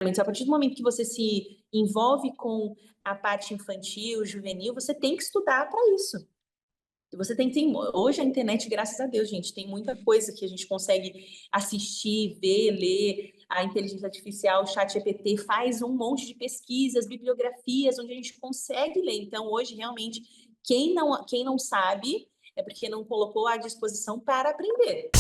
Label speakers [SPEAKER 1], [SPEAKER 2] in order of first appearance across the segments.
[SPEAKER 1] A partir do momento que você se envolve com a parte infantil, juvenil, você tem que estudar para isso. E você tem hoje a internet, graças a Deus, gente, tem muita coisa que a gente consegue assistir, ver, ler. A inteligência artificial, o ChatGPT faz um monte de pesquisas, bibliografias, onde a gente consegue ler. Então, hoje, realmente, quem não sabe é porque não colocou à disposição para aprender.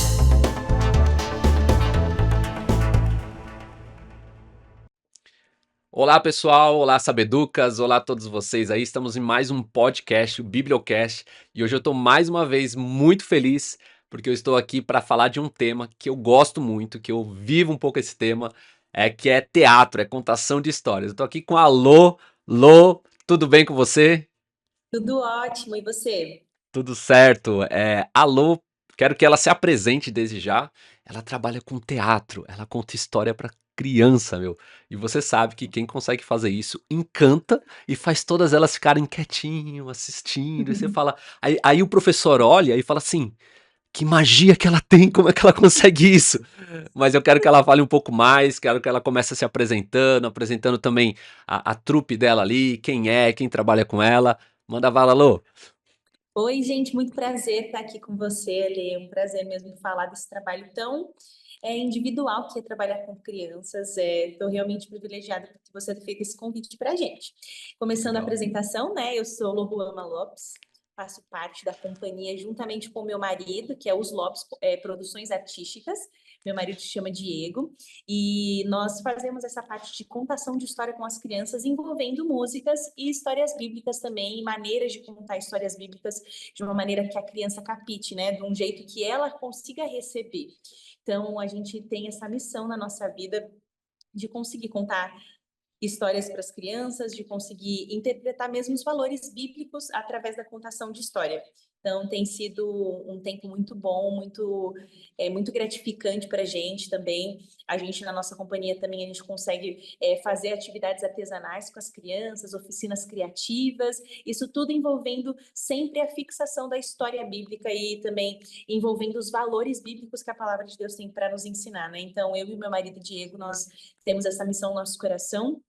[SPEAKER 2] Olá pessoal, olá sabeducas, olá a todos vocês aí, estamos em mais um podcast, o Bibliocast, e hoje eu estou mais uma vez muito feliz, porque eu estou aqui para falar de um tema que eu gosto muito, que eu vivo um pouco esse tema, que é teatro, é contação de histórias. Eu estou aqui com a Lô, tudo bem com você?
[SPEAKER 1] Tudo ótimo, e você?
[SPEAKER 2] Tudo certo. A quero que ela se apresente desde já. Ela trabalha com teatro, ela conta história pra criança, meu. E você sabe que quem consegue fazer isso encanta e faz todas elas ficarem quietinho, assistindo. E você fala. Aí o professor olha e fala assim: que magia que ela tem, como é que ela consegue isso? Mas eu quero que ela fale um pouco mais, quero que ela comece se apresentando, apresentando também a trupe dela ali, quem é, quem trabalha com ela. Manda bala, Lô.
[SPEAKER 1] Oi, gente, muito prazer estar aqui com você, Lê. É um prazer mesmo falar desse trabalho tão individual que é trabalhar com crianças. Estou realmente privilegiada por você ter feito esse convite para a gente. Começando a
[SPEAKER 2] Legal.
[SPEAKER 1] apresentação, né? Eu sou Loruama Lopes, faço parte da companhia juntamente com meu marido, que é os Lopes Produções Artísticas. Meu marido se chama Diego, e nós fazemos essa parte de contação de história com as crianças, envolvendo músicas e histórias bíblicas também, maneiras de contar histórias bíblicas de uma maneira que a criança capite, né? De um jeito que ela consiga receber. Então, a gente tem essa missão na nossa vida de conseguir contar histórias para as crianças, de conseguir interpretar mesmo os valores bíblicos através da contação de história. Então, tem sido um tempo muito bom, muito gratificante para a gente também. A gente, na nossa companhia, também a gente consegue fazer atividades artesanais com as crianças, oficinas criativas, isso tudo envolvendo sempre a fixação da história bíblica e também envolvendo os valores bíblicos que a palavra de Deus tem para nos ensinar, né? Então, eu e meu marido Diego, nós temos essa missão no nosso coração,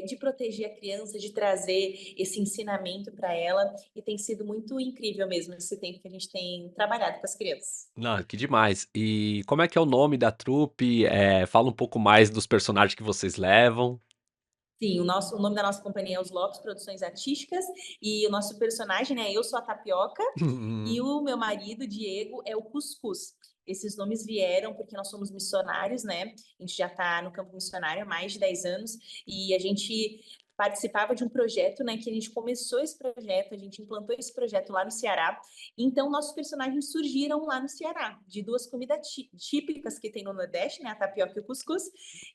[SPEAKER 1] de proteger a criança, de trazer esse ensinamento para ela, e tem sido muito incrível mesmo esse tempo que a gente tem trabalhado com as crianças.
[SPEAKER 2] Não, que demais. E como é que é o nome da trupe? Fala um pouco mais dos personagens que vocês levam.
[SPEAKER 1] Sim, o nome da nossa companhia é Os Lopes Produções Artísticas, e o nosso personagem, né, eu sou a Tapioca, e o meu marido, Diego, é o Cuscuz. Esses nomes vieram porque nós somos missionários, né? A gente já está no campo missionário há mais de 10 anos, e a gente participava de um projeto, né, que a gente começou esse projeto, a gente implantou esse projeto lá no Ceará. Então, nossos personagens surgiram lá no Ceará, de duas comidas típicas que tem no Nordeste, né, a tapioca e o cuscuz.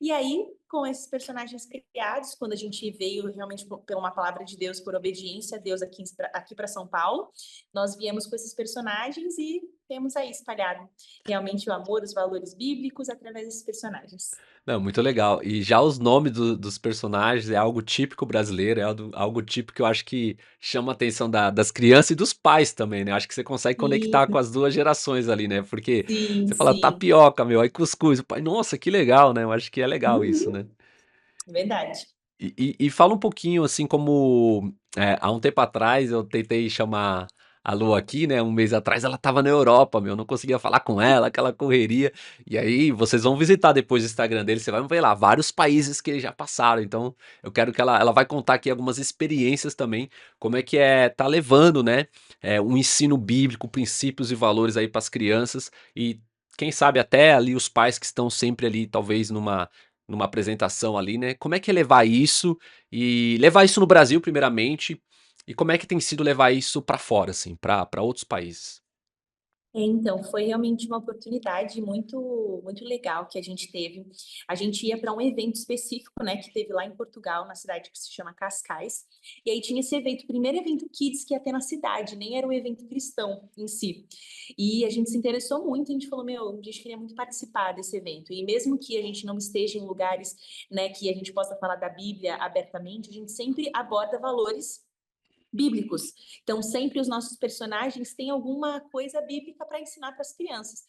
[SPEAKER 1] E aí, com esses personagens criados, quando a gente veio realmente por uma palavra de Deus, por obediência a Deus aqui para São Paulo, nós viemos com esses personagens e temos aí espalhado realmente o amor, os valores bíblicos através desses personagens.
[SPEAKER 2] Não, muito legal. E já os nomes dos personagens é algo típico brasileiro, algo típico que eu acho que chama a atenção das crianças e dos pais também, né? Acho que você consegue conectar com
[SPEAKER 1] Sim,
[SPEAKER 2] as duas gerações ali, né? Porque
[SPEAKER 1] sim,
[SPEAKER 2] você fala
[SPEAKER 1] sim.
[SPEAKER 2] tapioca, meu, aí cuscuz. O pai, nossa, que legal, né? Eu acho que é legal isso,
[SPEAKER 1] Uhum,
[SPEAKER 2] né?
[SPEAKER 1] verdade.
[SPEAKER 2] E fala um pouquinho, assim, como há um tempo atrás eu tentei chamar a Lu aqui, né? Um mês atrás ela tava na Europa, meu, não conseguia falar com ela, aquela correria. E aí vocês vão visitar depois o Instagram dele, você vai ver lá vários países que eles já passaram. Então eu quero que ela vai contar aqui algumas experiências também, como é que tá levando, né? Um ensino bíblico, princípios e valores aí para as crianças e quem sabe até ali os pais que estão sempre ali, talvez numa apresentação ali, né? Como é que é levar isso e levar isso no Brasil primeiramente e como é que tem sido levar isso pra fora assim, pra outros países?
[SPEAKER 1] Então, foi realmente uma oportunidade muito legal que a gente teve. A gente ia para um evento específico, né, que teve lá em Portugal, na cidade que se chama Cascais. E aí tinha esse evento, o primeiro evento Kids que ia ter na cidade, nem era um evento cristão em si. E a gente se interessou muito, a gente falou, meu, a gente queria muito participar desse evento. E mesmo que a gente não esteja em lugares, né, que a gente possa falar da Bíblia abertamente, a gente sempre aborda valores bíblicos. Então, sempre os nossos personagens têm alguma coisa bíblica para ensinar para as crianças.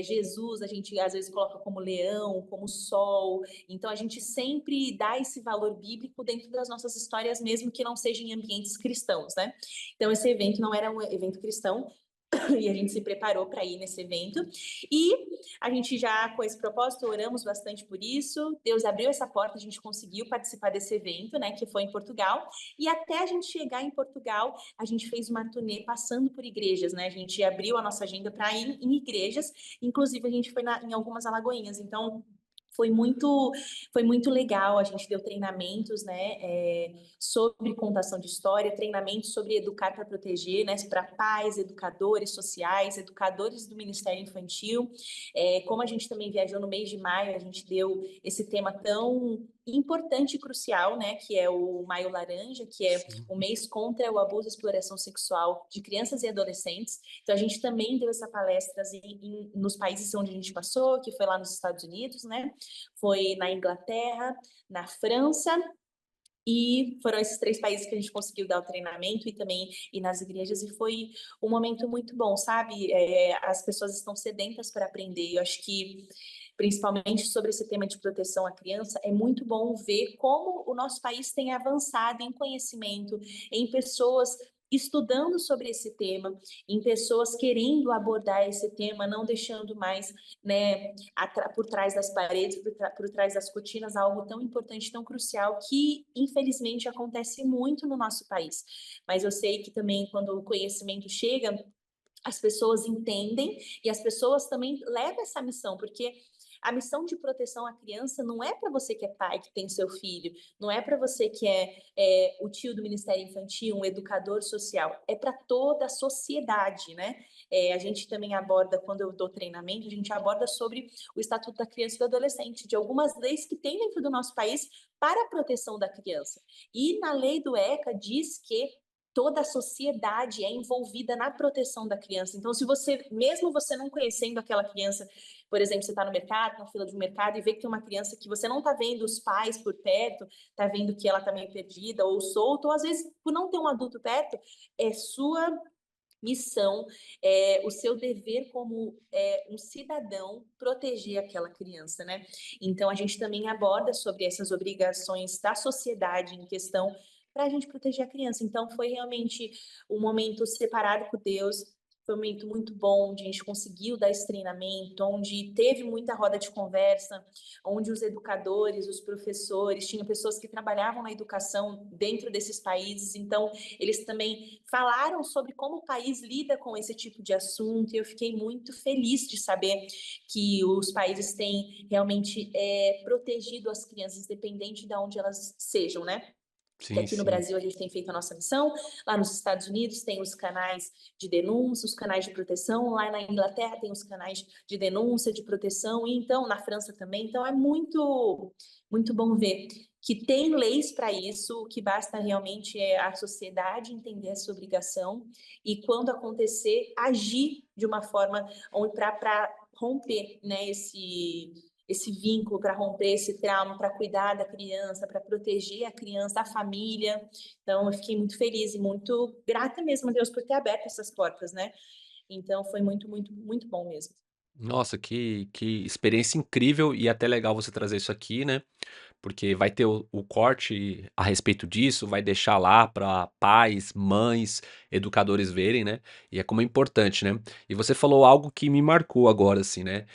[SPEAKER 1] Jesus, a gente às vezes coloca como leão, como sol. Então, a gente sempre dá esse valor bíblico dentro das nossas histórias, mesmo que não sejam em ambientes cristãos, né? Então, esse evento não era um evento cristão, e a gente se preparou para ir nesse evento. E a gente já, com esse propósito, oramos bastante por isso. Deus abriu essa porta, a gente conseguiu participar desse evento, né, que foi em Portugal. E até a gente chegar em Portugal, a gente fez uma turnê passando por igrejas, né? A gente abriu a nossa agenda para ir em igrejas. Inclusive, a gente foi em algumas alagoinhas. Então, foi muito, foi muito legal. A gente deu treinamentos, né, sobre contação de história, treinamentos sobre educar para proteger, né, para pais, educadores sociais, educadores do Ministério Infantil. Como a gente também viajou no mês de maio, a gente deu esse tema tão importante e crucial, né, que é o Maio Laranja, que é
[SPEAKER 2] Sim.
[SPEAKER 1] o mês contra o abuso e exploração sexual de crianças e adolescentes. Então, a gente também deu essa palestra nos países onde a gente passou, que foi lá nos Estados Unidos, né? Foi na Inglaterra, na França, e foram esses 3 países que a gente conseguiu dar o treinamento e também ir nas igrejas, e foi um momento muito bom, sabe? As pessoas estão sedentas para aprender. Eu acho que, principalmente sobre esse tema de proteção à criança, é muito bom ver como o nosso país tem avançado em conhecimento, em pessoas estudando sobre esse tema, em pessoas querendo abordar esse tema, não deixando mais, né, por trás das paredes, por trás das cortinas, algo tão importante, tão crucial, que infelizmente acontece muito no nosso país. Mas eu sei que também quando o conhecimento chega, as pessoas entendem e as pessoas também levam essa missão, porque a missão de proteção à criança não é para você que é pai, que tem seu filho, não é para você que é o tio do Ministério Infantil, um educador social, é para toda a sociedade, né? A gente também aborda, quando eu dou treinamento, a gente aborda sobre o Estatuto da Criança e do Adolescente, de algumas leis que tem dentro do nosso país para a proteção da criança. E na lei do ECA diz que toda a sociedade é envolvida na proteção da criança. Então, se você, mesmo você não conhecendo aquela criança, por exemplo, você está no mercado, na fila de mercado, e vê que tem uma criança que você não está vendo os pais por perto, está vendo que ela está meio perdida ou solta, ou às vezes, por não ter um adulto perto, é sua missão, o seu dever como um cidadão proteger aquela criança, né? Então, a gente também aborda sobre essas obrigações da sociedade em questão para a gente proteger a criança. Então, foi realmente um momento separado por Deus, foi um momento muito bom, onde a gente conseguiu dar esse treinamento, onde teve muita roda de conversa, onde os educadores, os professores, tinham pessoas que trabalhavam na educação dentro desses países, então eles também falaram sobre como o país lida com esse tipo de assunto, e eu fiquei muito feliz de saber que os países têm realmente protegido as crianças, independente de onde elas sejam, né? Que
[SPEAKER 2] Sim,
[SPEAKER 1] aqui no
[SPEAKER 2] sim.
[SPEAKER 1] Brasil a gente tem feito a nossa missão, lá nos Estados Unidos tem os canais de denúncia, os canais de proteção, lá na Inglaterra tem os canais de denúncia, de proteção, e então na França também. Então é muito, muito bom ver que tem leis para isso, o que basta realmente é a sociedade entender essa obrigação e, quando acontecer, agir de uma forma para romper, né, esse vínculo, para romper esse trauma, para cuidar da criança, para proteger a criança, a família. Então, eu fiquei muito feliz e muito grata mesmo a Deus por ter aberto essas portas, né? Então, foi muito, muito, muito bom mesmo.
[SPEAKER 2] Nossa, que experiência incrível e até legal você trazer isso aqui, né? Porque vai ter o corte a respeito disso, vai deixar lá para pais, mães, educadores verem, né? E é como é importante, né? E você falou algo que me marcou agora, assim, né?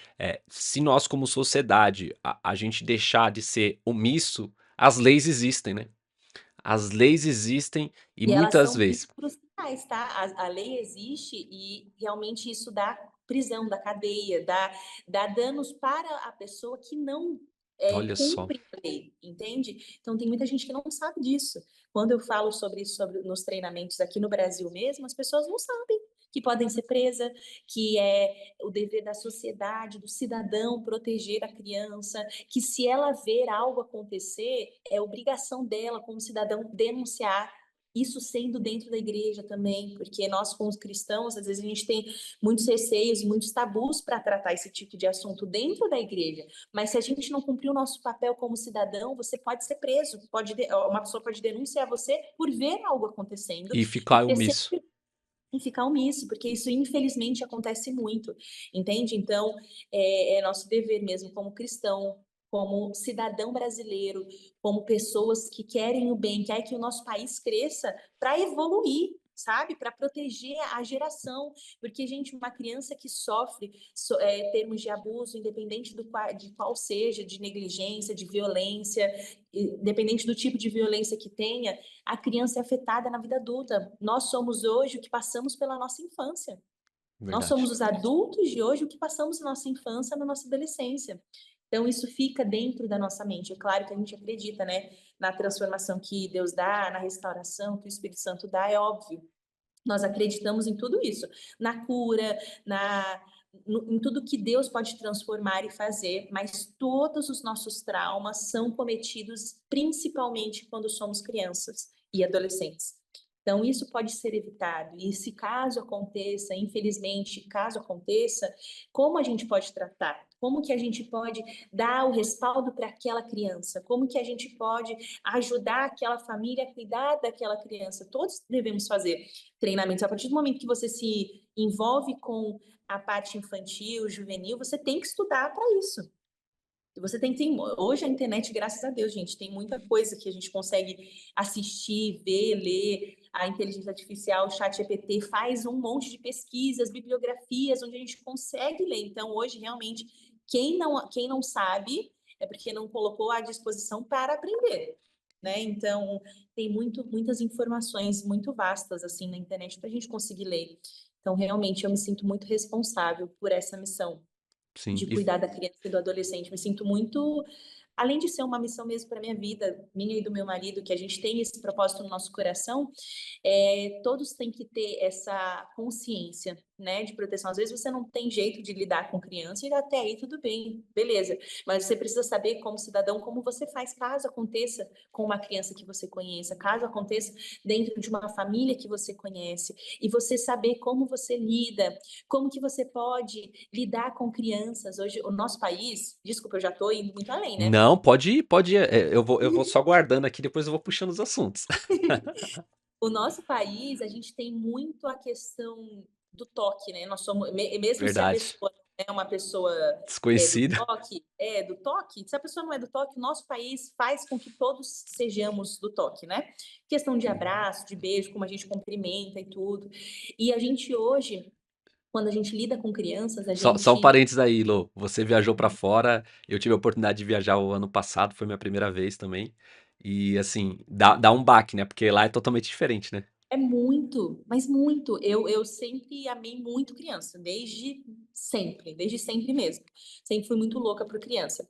[SPEAKER 2] Se nós, como sociedade, a gente deixar de ser omisso, as leis existem, né? As leis existem e
[SPEAKER 1] E elas
[SPEAKER 2] muitas
[SPEAKER 1] são
[SPEAKER 2] vezes.
[SPEAKER 1] cruciais, tá? A lei existe e realmente isso dá prisão, dá cadeia, dá danos para a pessoa que não
[SPEAKER 2] Olha só.
[SPEAKER 1] cumpre a lei, entende? Então tem muita gente que não sabe disso. Quando eu falo sobre isso nos treinamentos aqui no Brasil mesmo, as pessoas não sabem que podem ser presas, que é o dever da sociedade, do cidadão proteger a criança, que se ela ver algo acontecer, é obrigação dela como cidadão denunciar. Isso sendo dentro da igreja também, porque nós, como cristãos, às vezes a gente tem muitos receios, muitos tabus para tratar esse tipo de assunto dentro da igreja. Mas se a gente não cumprir o nosso papel como cidadão, você pode ser preso, uma pessoa pode denunciar você por ver algo acontecendo
[SPEAKER 2] E
[SPEAKER 1] e
[SPEAKER 2] ficar
[SPEAKER 1] ter
[SPEAKER 2] omisso.
[SPEAKER 1] sempre e ficar omisso, porque isso infelizmente acontece muito, entende? Então, é nosso dever mesmo como cristão, como cidadão brasileiro, como pessoas que querem o bem, querem que o nosso país cresça para evoluir, sabe? Para proteger a geração, porque, gente, uma criança que sofre termos de abuso, independente de qual seja, de negligência, de violência, independente do tipo de violência que tenha, a criança é afetada na vida adulta. Nós somos hoje o que passamos pela nossa infância. Nós
[SPEAKER 2] Verdade.
[SPEAKER 1] somos os adultos de hoje o que passamos na nossa infância, na nossa adolescência. Então, isso fica dentro da nossa mente. É claro que a gente acredita, né, na transformação que Deus dá, na restauração que o Espírito Santo dá, é óbvio. Nós acreditamos em tudo isso, na cura, em tudo que Deus pode transformar e fazer, mas todos os nossos traumas são cometidos principalmente quando somos crianças e adolescentes. Então, isso pode ser evitado. E se caso aconteça, infelizmente, caso aconteça, como a gente pode tratar? Como que a gente pode dar o respaldo para aquela criança? Como que a gente pode ajudar aquela família a cuidar daquela criança? Todos devemos fazer treinamentos. A partir do momento que você se envolve com a parte infantil, juvenil, você tem que estudar para isso. Você tem hoje a internet, graças a Deus, gente, tem muita coisa que a gente consegue assistir, ver, ler. A inteligência artificial, o chat GPT faz um monte de pesquisas, bibliografias, onde a gente consegue ler. Então, hoje, realmente, quem não sabe é porque não colocou à disposição para aprender, né? Então, tem muitas informações muito vastas, assim, na internet para a gente conseguir ler. Então, realmente, eu me sinto muito responsável por essa missão
[SPEAKER 2] Sim.
[SPEAKER 1] de cuidar da criança e do adolescente. Me sinto muito, além de ser uma missão mesmo para minha vida, minha e do meu marido, que a gente tem esse propósito no nosso coração, todos têm que ter essa consciência, né, de proteção. Às vezes você não tem jeito de lidar com criança e até aí tudo bem, beleza. Mas você precisa saber, como cidadão, como você faz caso aconteça com uma criança que você conheça, caso aconteça dentro de uma família que você conhece, e você saber como você lida, como que você pode lidar com crianças. Hoje, o nosso país, desculpa, eu já estou indo muito além, né?
[SPEAKER 2] Não, pode ir, pode ir. Eu vou só guardando aqui, depois eu vou puxando os assuntos.
[SPEAKER 1] O nosso país, a gente tem muito a questão do toque, né? Nós somos, mesmo se a
[SPEAKER 2] Verdade.
[SPEAKER 1] pessoa é uma pessoa
[SPEAKER 2] Desconhecida.
[SPEAKER 1] do toque, se a pessoa não é do toque, o nosso país faz com que todos sejamos do toque, né? Questão de abraço, de beijo, como a gente cumprimenta e tudo. E a gente hoje, quando a gente lida com crianças, a
[SPEAKER 2] Só um
[SPEAKER 1] gente
[SPEAKER 2] parênteses aí, Lô. Você viajou pra fora, eu tive a oportunidade de viajar o ano passado, foi minha primeira vez também. E assim, dá um baque, né? Porque lá é totalmente diferente, né?
[SPEAKER 1] é muito, mas muito. Eu sempre amei muito criança, desde sempre mesmo. Sempre fui muito louca por criança.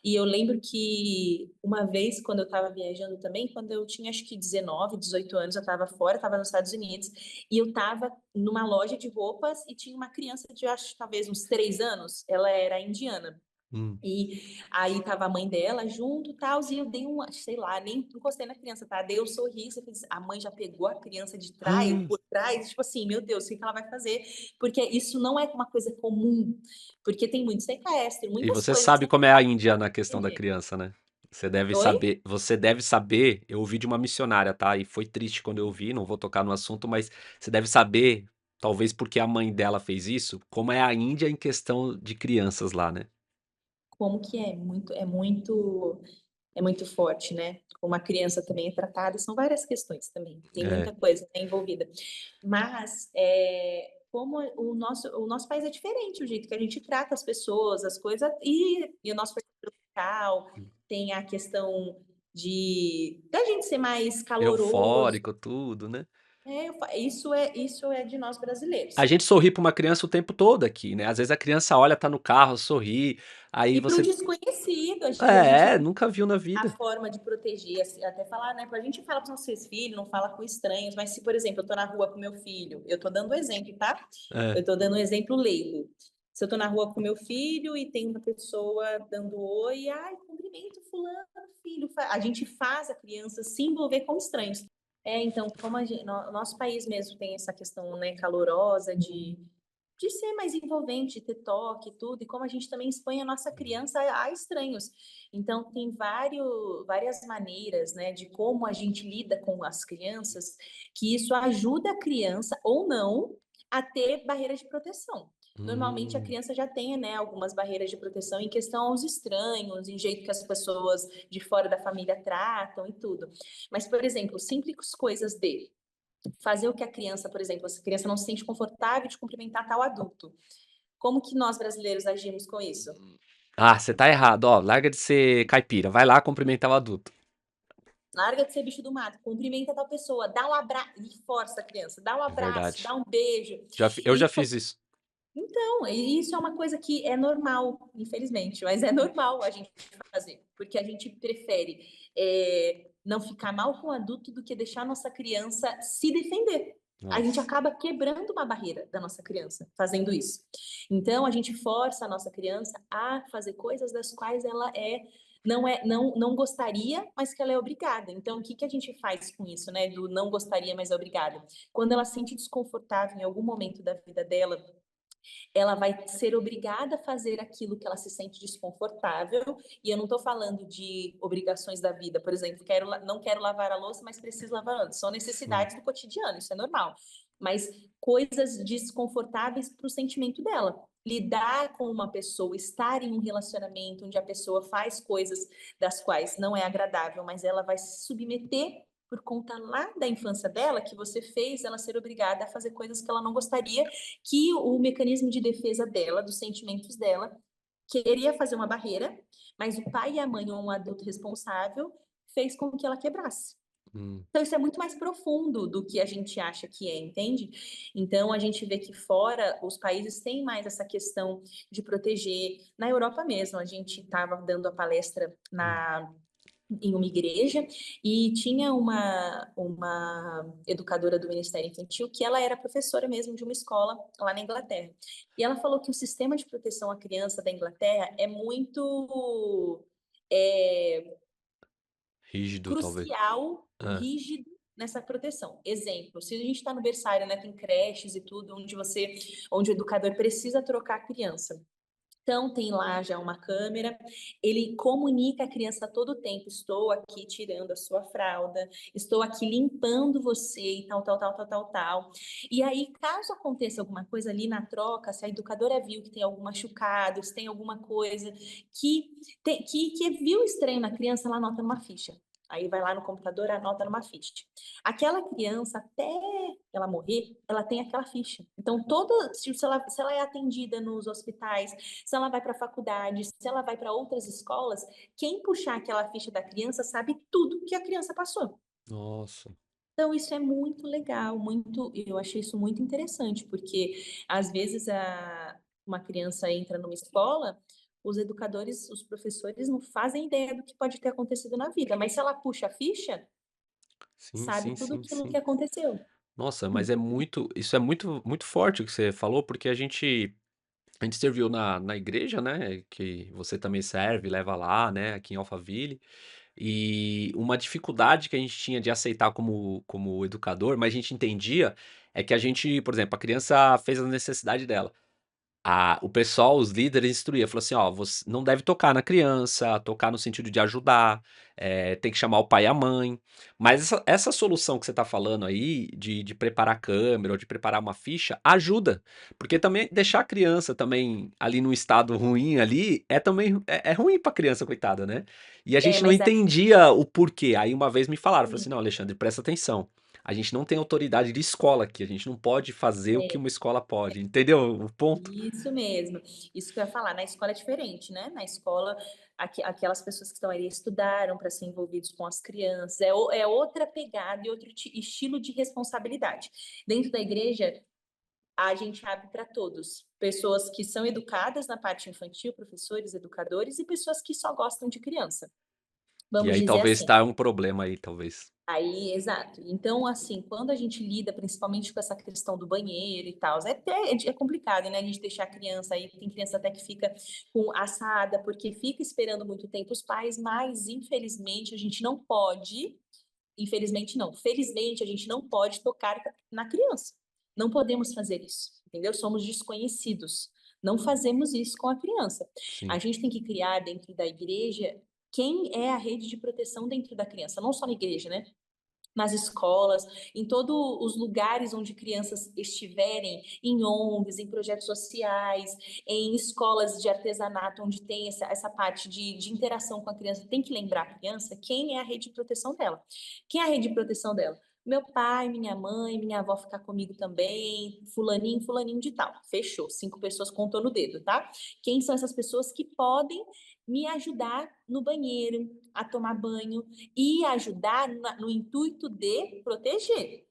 [SPEAKER 1] E eu lembro que uma vez, quando eu estava viajando também, quando eu tinha acho que 19, 18 anos, eu estava fora, estava nos Estados Unidos, e eu estava numa loja de roupas e tinha uma criança de, acho, talvez uns 3 anos, ela era indiana.
[SPEAKER 2] Hum.
[SPEAKER 1] E aí tava a mãe dela junto, tal, e eu dei uma, sei lá, nem encostei na criança, tá? Dei um sorriso, eu fiz, a mãe já pegou a criança de trás, por trás, tipo assim, meu Deus, o que que ela vai fazer? Porque isso não é uma coisa comum, porque tem muito sequestro,
[SPEAKER 2] E
[SPEAKER 1] muitas
[SPEAKER 2] você
[SPEAKER 1] coisas
[SPEAKER 2] sabe
[SPEAKER 1] que
[SPEAKER 2] como é a Índia na questão da
[SPEAKER 1] entender.
[SPEAKER 2] criança, né?
[SPEAKER 1] Oi?
[SPEAKER 2] Você deve saber, eu ouvi de uma missionária, tá? E foi triste quando eu vi, não vou tocar no assunto, mas você deve saber, talvez porque a mãe dela fez isso, como é a Índia em questão de crianças lá, né?
[SPEAKER 1] Como que é? É muito forte, né? Como a criança também é tratada, são várias questões também, tem
[SPEAKER 2] É,
[SPEAKER 1] muita coisa, né, envolvida. Mas como o nosso país é diferente, o jeito que a gente trata as pessoas, as coisas, e o nosso país é tropical, tem a questão de da gente ser mais caloroso.
[SPEAKER 2] eufórico, tudo, né?
[SPEAKER 1] Isso é de nós
[SPEAKER 2] A
[SPEAKER 1] brasileiros.
[SPEAKER 2] gente sorri pra uma criança o tempo todo aqui, né? Às vezes a criança olha, tá no carro, sorri, aí
[SPEAKER 1] E para um
[SPEAKER 2] você.
[SPEAKER 1] desconhecido, a gente
[SPEAKER 2] É,
[SPEAKER 1] tem
[SPEAKER 2] nunca viu na
[SPEAKER 1] a
[SPEAKER 2] vida.
[SPEAKER 1] forma de proteger, assim, até falar, né? A gente fala para os nossos filhos, não fala com estranhos, mas se, por exemplo, eu tô na rua com meu filho, eu tô dando um exemplo, tá?
[SPEAKER 2] É.
[SPEAKER 1] Eu tô dando um exemplo leigo. Se eu tô na rua com meu filho e tem uma pessoa dando oi, ai, cumprimento fulano, filho. A gente faz a criança se envolver com estranhos. Então, como nosso país mesmo tem essa questão, né, calorosa de ser mais envolvente, ter toque e tudo, e como a gente também expõe a nossa criança a estranhos. Então, tem várias maneiras, né, de como a gente lida com as crianças, que isso ajuda a criança ou não a ter barreiras de proteção. Normalmente a
[SPEAKER 2] Hum.
[SPEAKER 1] criança já tem, né, algumas barreiras de proteção em questão aos estranhos, em jeito que as pessoas de fora da família tratam e tudo. Mas, por exemplo, simples coisas de fazer o que a criança, por exemplo, se a criança não se sente confortável de cumprimentar tal adulto. Como que nós brasileiros agimos com isso?
[SPEAKER 2] Ah, você tá errado, ó, larga de ser caipira, vai lá cumprimentar o adulto.
[SPEAKER 1] Larga de ser bicho do mato, cumprimenta tal pessoa, dá um abraço, e força a criança, dá um
[SPEAKER 2] É
[SPEAKER 1] abraço,
[SPEAKER 2] verdade.
[SPEAKER 1] dá um beijo.
[SPEAKER 2] Eu já
[SPEAKER 1] E
[SPEAKER 2] fiz isso.
[SPEAKER 1] então, isso é uma coisa que é normal, infelizmente, mas é normal a gente fazer, porque a gente prefere não ficar mal com o adulto do que deixar a nossa criança se defender. A gente
[SPEAKER 2] Nossa.
[SPEAKER 1] acaba quebrando uma barreira da nossa criança fazendo isso. Então, a gente força a nossa criança a fazer coisas das quais ela não gostaria, mas que ela é obrigada. Então, o que a gente faz com isso, né? Do não gostaria, mas é obrigada. Quando ela se sente desconfortável em algum momento da vida dela, ela vai ser obrigada a fazer aquilo que ela se sente desconfortável, e eu não estou falando de obrigações da vida, por exemplo, não quero lavar a louça, mas preciso lavar a louça. São
[SPEAKER 2] Sim.
[SPEAKER 1] necessidades do cotidiano, isso é normal. Mas coisas desconfortáveis para o sentimento dela. Lidar com uma pessoa, estar em um relacionamento onde a pessoa faz coisas das quais não é agradável, mas ela vai se submeter por conta lá da infância dela, que você fez ela ser obrigada a fazer coisas que ela não gostaria, que o mecanismo de defesa dela, dos sentimentos dela, queria fazer uma barreira, mas o pai e a mãe ou um adulto responsável fez com que ela quebrasse.
[SPEAKER 2] Hum.
[SPEAKER 1] Então, isso é muito mais profundo do que a gente acha que é, entende? Então, a gente vê que fora, os países têm mais essa questão de proteger. Na Europa mesmo, a gente estava dando a palestra
[SPEAKER 2] Hum.
[SPEAKER 1] em uma igreja e tinha uma educadora do Ministério Infantil que ela era professora mesmo de uma escola lá na Inglaterra. E ela falou que o sistema de proteção à criança da Inglaterra é muito é,
[SPEAKER 2] Rígido, talvez.
[SPEAKER 1] crucial,
[SPEAKER 2] Hã.
[SPEAKER 1] rígido nessa proteção. Exemplo, se a gente está no berçário, né, tem creches e tudo, onde o educador precisa trocar a criança. Então, tem lá já uma câmera, ele comunica à criança a todo tempo: estou aqui tirando a sua fralda, estou aqui limpando você e tal, tal, tal, tal, tal, tal. E aí, caso aconteça alguma coisa ali na troca, se a educadora viu que tem algum machucado, se tem alguma coisa que viu estranho na criança, ela anota numa ficha. Aí vai lá no computador, anota numa ficha. Aquela criança, até ela morrer, ela tem aquela ficha. Então, se ela é atendida nos hospitais, se ela vai para a faculdade, se ela vai para outras escolas, quem puxar aquela ficha da criança sabe tudo que a criança passou.
[SPEAKER 2] Nossa.
[SPEAKER 1] Então, isso é muito legal, eu achei isso muito interessante, porque às vezes uma criança entra numa escola, os educadores, os professores não fazem ideia do que pode ter acontecido na vida, mas se ela puxa a ficha,
[SPEAKER 2] Sim,
[SPEAKER 1] sabe
[SPEAKER 2] sim,
[SPEAKER 1] tudo
[SPEAKER 2] sim,
[SPEAKER 1] aquilo
[SPEAKER 2] sim.
[SPEAKER 1] que aconteceu.
[SPEAKER 2] Nossa, mas isso é muito muito forte o que você falou, porque a gente serviu na igreja, né, que você também serve, leva lá, né, aqui em Alphaville, e uma dificuldade que a gente tinha de aceitar como educador, mas a gente entendia, é que a gente, por exemplo, a criança fez a necessidade dela. O pessoal, os líderes instruía, falou assim: "Ó, você não deve tocar na criança, tocar no sentido de ajudar, tem que chamar o pai e a mãe". Mas essa solução que você tá falando aí, de preparar a câmera ou de preparar uma ficha, ajuda, porque também deixar a criança também ali num estado ruim ali, também é ruim pra criança, coitada, né. E a gente não
[SPEAKER 1] Mas
[SPEAKER 2] entendia o porquê, aí uma vez me falaram, falou
[SPEAKER 1] assim,
[SPEAKER 2] assim: "Não, Alexandre, presta atenção, a gente não tem autoridade de escola aqui, a gente não pode fazer o que
[SPEAKER 1] é,
[SPEAKER 2] uma escola pode", entendeu o ponto?
[SPEAKER 1] isso mesmo. Isso que eu ia falar, na escola é diferente, né? Na escola, aquelas pessoas que estão ali estudaram para ser envolvidos com as crianças, é outra pegada e outro estilo de responsabilidade. Dentro da igreja, a gente abre para todos. Pessoas que são educadas na parte infantil, professores, educadores, e pessoas que só gostam de criança.
[SPEAKER 2] E
[SPEAKER 1] Vamos
[SPEAKER 2] aí
[SPEAKER 1] dizer
[SPEAKER 2] talvez
[SPEAKER 1] assim.
[SPEAKER 2] tá um problema aí, talvez.
[SPEAKER 1] Aí, exato. Então, assim, quando a gente lida principalmente com essa questão do banheiro e tal, é complicado, né, a gente deixar a criança aí, tem criança até que fica com assada, porque fica esperando muito tempo os pais, mas infelizmente a gente não pode infelizmente não, felizmente a gente não pode tocar na criança. Não podemos fazer isso, entendeu? Somos desconhecidos. Não fazemos isso com a criança. A
[SPEAKER 2] Sim.
[SPEAKER 1] gente tem que criar dentro da igreja quem é a rede de proteção dentro da criança, não só na igreja, né? Nas escolas, em todos os lugares onde crianças estiverem, em ONGs, em projetos sociais, em escolas de artesanato, onde tem essa parte de interação com a criança, tem que lembrar a criança quem é a rede de proteção dela. Quem é a rede de proteção dela? Meu pai, minha mãe, minha avó ficar comigo também, fulaninho, fulaninho de tal. Fechou, 5 pessoas contou no dedo, tá? Quem são essas pessoas que podem me ajudar no banheiro, a tomar banho, e ajudar no intuito de proteger.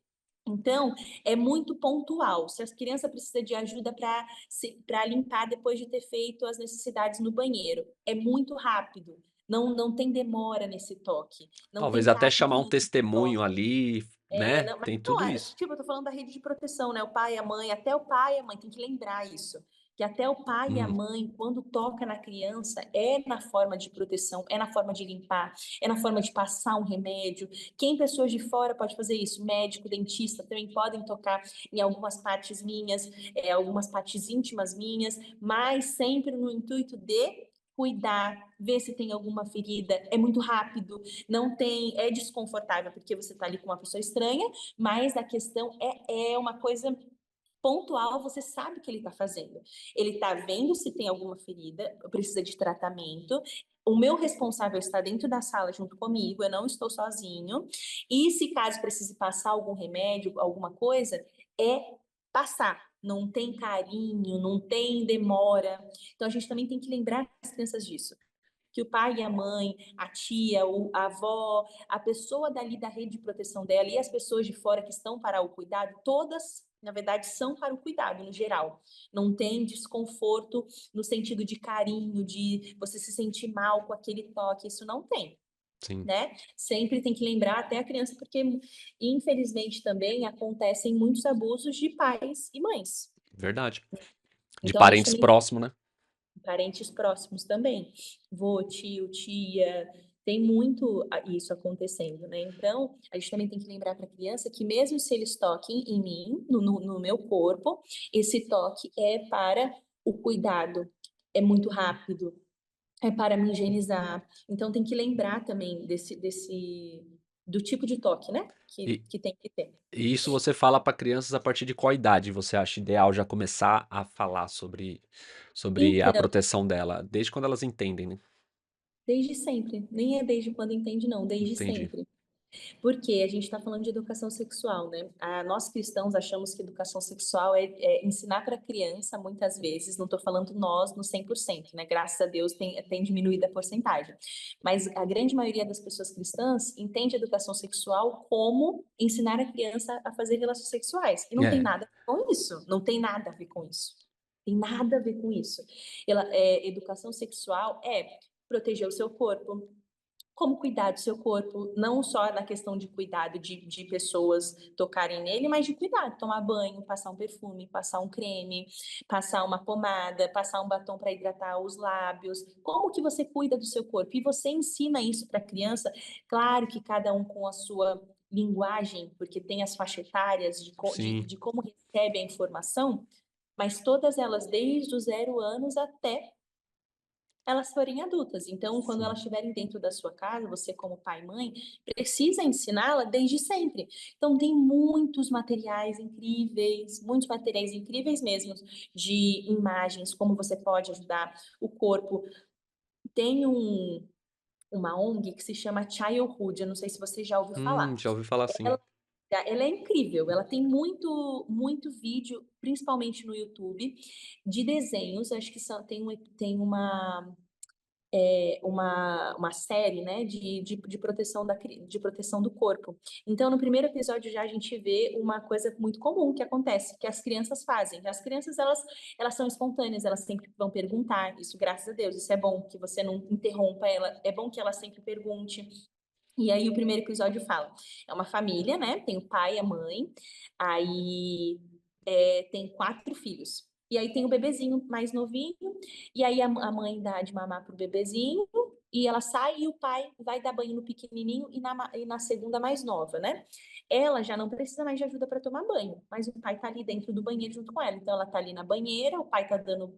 [SPEAKER 1] Então, é muito pontual. Se a criança precisa de ajuda para limpar depois de ter feito as necessidades no banheiro, é muito rápido. Não tem demora nesse toque. Não
[SPEAKER 2] Talvez
[SPEAKER 1] tem
[SPEAKER 2] até chamar um
[SPEAKER 1] carinho nesse
[SPEAKER 2] testemunho
[SPEAKER 1] toque.
[SPEAKER 2] ali, né?
[SPEAKER 1] Não, mas
[SPEAKER 2] Tem
[SPEAKER 1] não,
[SPEAKER 2] tudo isso.
[SPEAKER 1] tipo, eu tô falando da rede de proteção, né? O pai e a mãe, até o pai e a mãe, tem que lembrar isso. Que até o pai e a
[SPEAKER 2] Hum,
[SPEAKER 1] mãe, quando toca na criança, é na forma de proteção, é na forma de limpar, é na forma de passar um remédio. Quem pessoas de fora pode fazer isso? Médico, dentista também podem tocar em algumas partes minhas, algumas partes íntimas minhas, mas sempre no intuito de cuidar, ver se tem alguma ferida. É muito rápido, não tem, é desconfortável porque você está ali com uma pessoa estranha, mas a questão é uma coisa pontual, você sabe o que ele está fazendo. Ele está vendo se tem alguma ferida, precisa de tratamento. O meu responsável está dentro da sala junto comigo, eu não estou sozinho. E se caso precise passar algum remédio, alguma coisa, é passar. Não tem carinho, não tem demora. Então a gente também tem que lembrar as crianças disso, que o pai e a mãe, a tia, a avó, a pessoa dali da rede de proteção dela e as pessoas de fora que estão para o cuidado, todas, na verdade, são para o cuidado no geral. Não tem desconforto no sentido de carinho, de você se sentir mal com aquele toque, isso não tem.
[SPEAKER 2] sim,
[SPEAKER 1] Né? Sempre tem que lembrar até a criança, porque infelizmente também acontecem muitos abusos de pais e mães.
[SPEAKER 2] verdade. De
[SPEAKER 1] Então a gente
[SPEAKER 2] parentes
[SPEAKER 1] também
[SPEAKER 2] próximos, né?
[SPEAKER 1] parentes próximos também, vô, tio, tia, tem muito isso acontecendo, né? Então, a gente também tem que lembrar para a criança que mesmo se eles toquem em mim, no meu corpo, esse toque é para o cuidado, é muito rápido, é para me higienizar. Então, tem que lembrar também do tipo de toque, né?
[SPEAKER 2] E,
[SPEAKER 1] Que tem que ter.
[SPEAKER 2] e isso você fala para crianças a partir de qual idade você acha ideal já começar a falar sobre a
[SPEAKER 1] Então,
[SPEAKER 2] proteção dela? Desde quando elas entendem, né?
[SPEAKER 1] desde sempre, nem é desde quando entende, não, desde
[SPEAKER 2] Entendi.
[SPEAKER 1] sempre. Porque a gente está falando de educação sexual, né? Nós cristãos achamos que educação sexual é ensinar para a criança, muitas vezes, não estou falando nós no 100%, né? Graças a Deus tem diminuído a porcentagem. Mas a grande maioria das pessoas cristãs entende a educação sexual como ensinar a criança a fazer relações sexuais. E não tem
[SPEAKER 2] É,
[SPEAKER 1] nada a ver com isso. Não tem nada a ver com isso. Tem nada a ver com isso. Educação sexual é proteger o seu corpo, como cuidar do seu corpo, não só na questão de cuidado de pessoas tocarem nele, mas de cuidar, tomar banho, passar um perfume, passar um creme, passar uma pomada, passar um batom para hidratar os lábios. Como que você cuida do seu corpo? E você ensina isso para a criança, claro que cada um com a sua linguagem, porque tem as faixas etárias
[SPEAKER 2] sim,
[SPEAKER 1] de como recebe a informação, mas todas elas, desde os 0 anos até elas forem adultas. Então, quando
[SPEAKER 2] sim.
[SPEAKER 1] elas estiverem dentro da sua casa, você como pai e mãe, precisa ensiná-la desde sempre. Então, tem muitos materiais incríveis mesmo, de imagens, como você pode ajudar o corpo. Tem uma ONG que se chama Childhood, eu não sei se você já ouviu falar.
[SPEAKER 2] Já ouvi falar assim.
[SPEAKER 1] Ela é incrível, ela tem muito vídeo, principalmente no YouTube, de desenhos, acho que tem uma série, né, de proteção de proteção do corpo. Então, no primeiro episódio já a gente vê uma coisa muito comum que acontece, que as crianças fazem. As crianças, elas são espontâneas, elas sempre vão perguntar, isso graças a Deus, isso é bom, que você não interrompa ela, é bom que ela sempre pergunte. E aí o primeiro episódio fala, é uma família, né, tem o pai e a mãe, aí tem 4 filhos. E aí tem o bebezinho mais novinho, e aí a mãe dá de mamar pro bebezinho, e ela sai e o pai vai dar banho no pequenininho e na segunda mais nova, né? Ela já não precisa mais de ajuda para tomar banho, mas o pai tá ali dentro do banheiro junto com ela. Então ela tá ali na banheira, o pai tá dando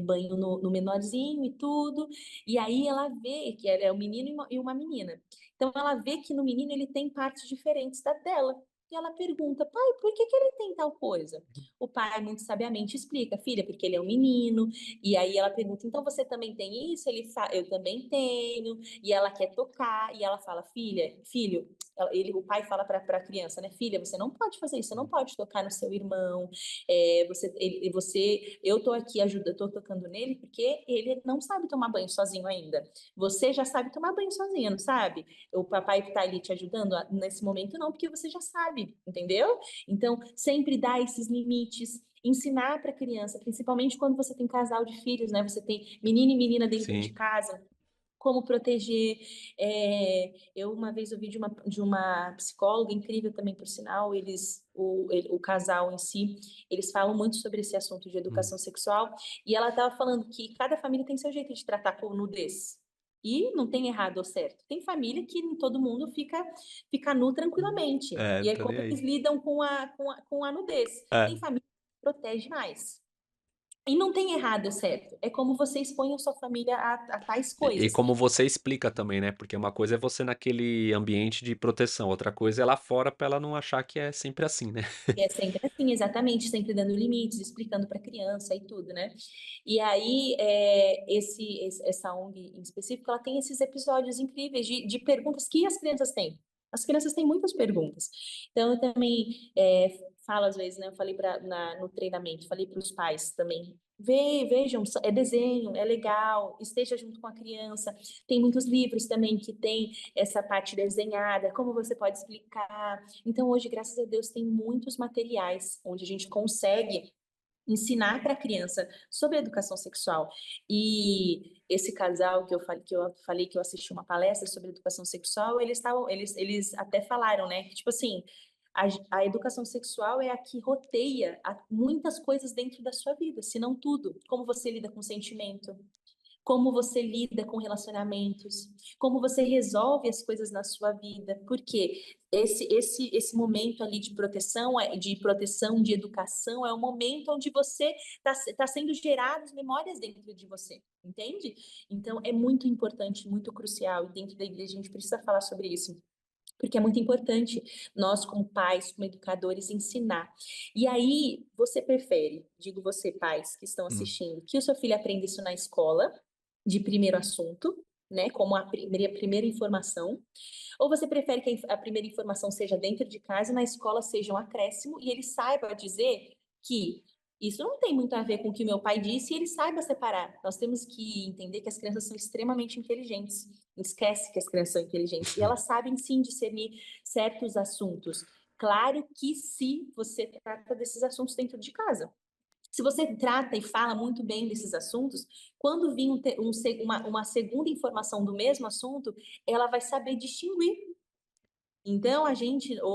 [SPEAKER 1] banho no menorzinho e tudo. E aí ela vê que ela é um menino e uma menina. Então ela vê que no menino ele tem partes diferentes da dela. E ela pergunta, pai, por que que ele tem tal coisa? O pai muito sabiamente explica, filha, porque ele é um menino. E aí ela pergunta, então você também tem isso? Eu também tenho. E ela quer tocar. E ela fala, filho, o pai fala para a criança, né, filha, você não pode fazer isso, você não pode tocar no seu irmão, eu tô aqui ajudando, tô tocando nele porque ele não sabe tomar banho sozinho ainda. Você já sabe tomar banho sozinho, não sabe? O papai que tá ali te ajudando nesse momento não, porque você já sabe, entendeu? Então, sempre dá esses limites, ensinar para a criança, principalmente quando você tem casal de filhos, né? Você tem menino e menina dentro de
[SPEAKER 2] Sim.
[SPEAKER 1] casa, como proteger. Eu uma vez ouvi de uma psicóloga incrível também, por sinal, o casal em si, eles falam muito sobre esse assunto de
[SPEAKER 2] Hum.
[SPEAKER 1] educação sexual, e ela estava falando que cada família tem seu jeito de tratar com nudez. E não tem errado ou certo. Tem família que todo mundo fica nu tranquilamente.
[SPEAKER 2] É,
[SPEAKER 1] E é
[SPEAKER 2] tá
[SPEAKER 1] como
[SPEAKER 2] nem
[SPEAKER 1] eles
[SPEAKER 2] aí.
[SPEAKER 1] lidam com a nudez.
[SPEAKER 2] É.
[SPEAKER 1] Tem família que protege mais. E não tem errado ou certo. É como você expõe a sua família a tais
[SPEAKER 2] E
[SPEAKER 1] coisas.
[SPEAKER 2] como você explica também, né? Porque uma coisa é você naquele ambiente de proteção, outra coisa é lá fora pra ela não achar que é sempre assim, né?
[SPEAKER 1] E é sempre assim, exatamente, sempre dando limites, explicando para a criança e tudo, né? E aí, essa ONG em específico, ela tem esses episódios incríveis de perguntas que as crianças têm. As crianças têm muitas perguntas. Então, eu também falo às vezes, né? Eu falei no treinamento, falei para os pais também. Vejam, é desenho, é legal, esteja junto com a criança. Tem muitos livros também que tem essa parte desenhada, como você pode explicar. Então, hoje, graças a Deus, tem muitos materiais onde a gente consegue ensinar para a criança sobre educação sexual. E esse casal que eu falei que eu assisti uma palestra sobre educação sexual, eles até falaram, né, que tipo assim, a educação sexual é a que roteia muitas coisas dentro da sua vida, se não tudo. Como você lida com sentimento, como você lida com relacionamentos, como você resolve as coisas na sua vida, porque esse momento ali de proteção, de educação, é o momento onde você está sendo geradas memórias dentro de você, entende? Então, é muito importante, muito crucial, e dentro da igreja a gente precisa falar sobre isso. Porque é muito importante nós, como pais, como educadores, ensinar. E aí, você prefere, digo você, pais que estão
[SPEAKER 2] Hum.
[SPEAKER 1] assistindo, que o seu filho aprenda isso na escola, de primeiro assunto, né, como a primeira informação, ou você prefere que a primeira informação seja dentro de casa e na escola seja um acréscimo e ele saiba dizer que isso não tem muito a ver com o que meu pai disse e ele saiba separar. Nós temos que entender que as crianças são extremamente inteligentes. Esquece que as crianças são inteligentes e elas sabem sim discernir certos assuntos. Claro que se você trata desses assuntos dentro de casa. Se você trata e fala muito bem desses assuntos, quando vir uma segunda informação do mesmo assunto, ela vai saber distinguir. Então,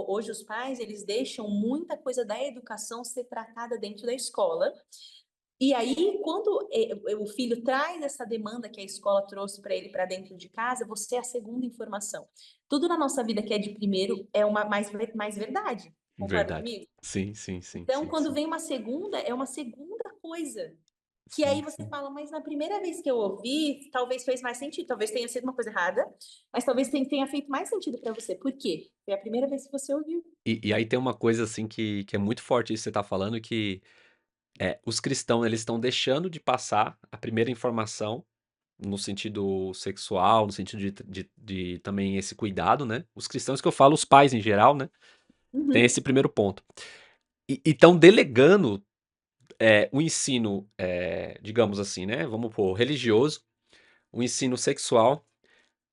[SPEAKER 1] hoje os pais, eles deixam muita coisa da educação ser tratada dentro da escola. E aí, quando o filho traz essa demanda que a escola trouxe para ele para dentro de casa, você é a segunda informação. Tudo na nossa vida que é de primeiro é uma mais verdade. Concorda
[SPEAKER 2] Verdade.
[SPEAKER 1] comigo?
[SPEAKER 2] Sim, sim, sim,
[SPEAKER 1] Então,
[SPEAKER 2] sim,
[SPEAKER 1] quando
[SPEAKER 2] sim.
[SPEAKER 1] vem uma segunda, é uma segunda coisa. Que aí
[SPEAKER 2] Sim,
[SPEAKER 1] você
[SPEAKER 2] sim.
[SPEAKER 1] fala, mas na primeira vez que eu ouvi, talvez fez mais sentido, talvez tenha sido uma coisa errada, mas talvez tenha feito mais sentido para você. Por quê? Foi a primeira vez que você ouviu.
[SPEAKER 2] E aí tem uma coisa assim que é muito forte isso que você tá falando, que os cristãos eles estão deixando de passar a primeira informação no sentido sexual, no sentido de também esse cuidado, né? Os cristãos que eu falo, os pais em geral, né? Tem
[SPEAKER 1] Uhum.
[SPEAKER 2] esse primeiro ponto. E estão delegando o ensino, digamos assim, né? Vamos pôr, religioso, o ensino sexual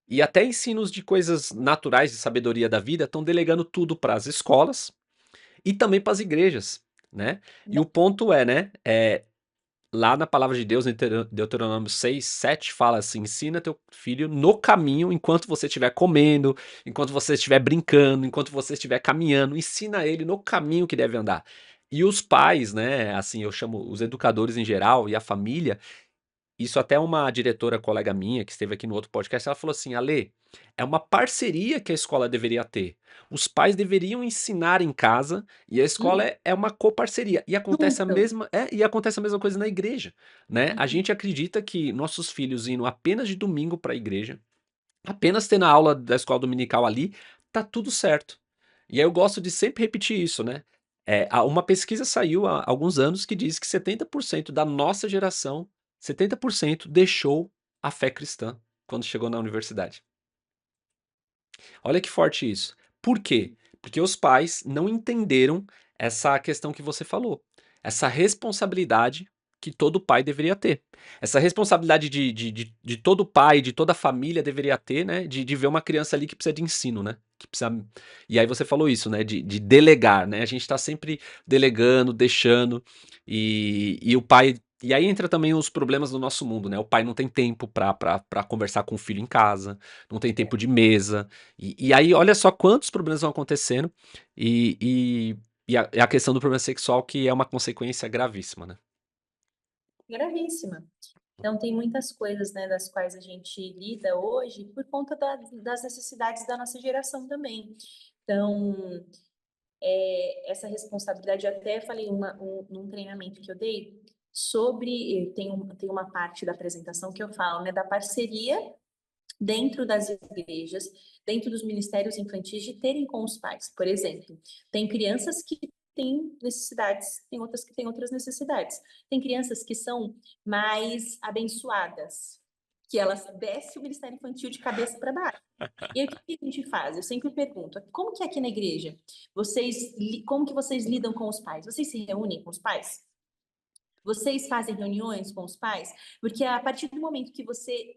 [SPEAKER 2] e até ensinos de coisas naturais de sabedoria da vida, estão delegando tudo para as escolas e também para as igrejas, né? E o ponto é, né? Lá na palavra de Deus, em Deuteronômio 6:7 fala assim: ensina teu filho no caminho enquanto você estiver comendo, enquanto você estiver brincando, enquanto você estiver caminhando, ensina ele no caminho que deve andar. E os pais, né, assim, eu chamo os educadores em geral e a família, isso até uma diretora colega minha, que esteve aqui no outro podcast, ela falou assim: "Ale, é uma parceria que a escola deveria ter. Os pais deveriam ensinar em casa e a escola
[SPEAKER 1] Uhum.
[SPEAKER 2] é uma coparceria".
[SPEAKER 1] Juntam.
[SPEAKER 2] E acontece a mesma coisa na igreja, né. A
[SPEAKER 1] Uhum.
[SPEAKER 2] gente acredita que nossos filhos indo apenas de domingo para a igreja, apenas tendo a aula da escola dominical ali, tá tudo certo. E aí eu gosto de sempre repetir isso, né. Uma pesquisa saiu há alguns anos que diz que 70% da nossa geração, 70% deixou a fé cristã quando chegou na universidade. Olha que forte isso. Por quê? Porque os pais não entenderam essa questão que você falou, essa responsabilidade que todo pai deveria ter. Essa responsabilidade de todo pai, de toda família deveria ter, né, de ver uma criança ali que precisa de ensino, né, que precisa. E aí você falou isso, né, de delegar, né, a gente está sempre delegando, deixando, e o pai. E aí entra também os problemas do nosso mundo, né, o pai não tem tempo para conversar com o filho em casa, não tem tempo de mesa, e aí olha só quantos problemas vão acontecendo, e, e, e a questão do problema sexual que é uma consequência gravíssima, né?
[SPEAKER 1] Gravíssima. Então, tem muitas coisas, né, das quais a gente lida hoje por conta das necessidades da nossa geração também. Então, essa responsabilidade, eu até falei num treinamento que eu dei sobre, tem uma parte da apresentação que eu falo, né, da parceria dentro das igrejas, dentro dos ministérios infantis, de terem com os pais. Por exemplo, tem crianças que têm necessidades, tem outras que têm outras necessidades. Tem crianças que são mais abençoadas, que elas descem o ministério infantil de cabeça para baixo. E aí, o que a gente faz? Eu sempre pergunto, como que é aqui na igreja? Como que vocês lidam com os pais? Vocês se reúnem com os pais? Vocês fazem reuniões com os pais? Porque a partir do momento que você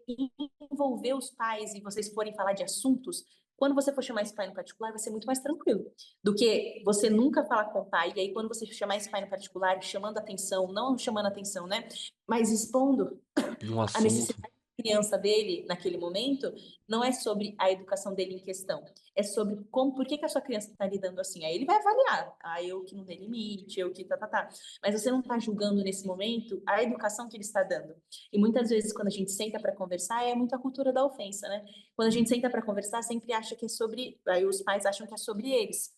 [SPEAKER 1] envolver os pais e vocês forem falar de assuntos, quando você for chamar esse pai no particular, vai ser muito mais tranquilo do que você nunca falar com o pai. E aí, quando você chamar esse pai no particular, chamando atenção, não chamando atenção, né? Mas expondo
[SPEAKER 2] Um
[SPEAKER 1] a
[SPEAKER 2] assunto.
[SPEAKER 1] necessidade da criança dele naquele momento, não é sobre a educação dele em questão, é sobre por que a sua criança está lidando assim. Aí ele vai avaliar, eu que não dei limite, eu que tá. Mas você não está julgando nesse momento a educação que ele está dando. E muitas vezes, quando a gente senta para conversar, é muito a cultura da ofensa, né? Quando a gente senta para conversar, sempre acha que é sobre. Aí os pais acham que é sobre eles.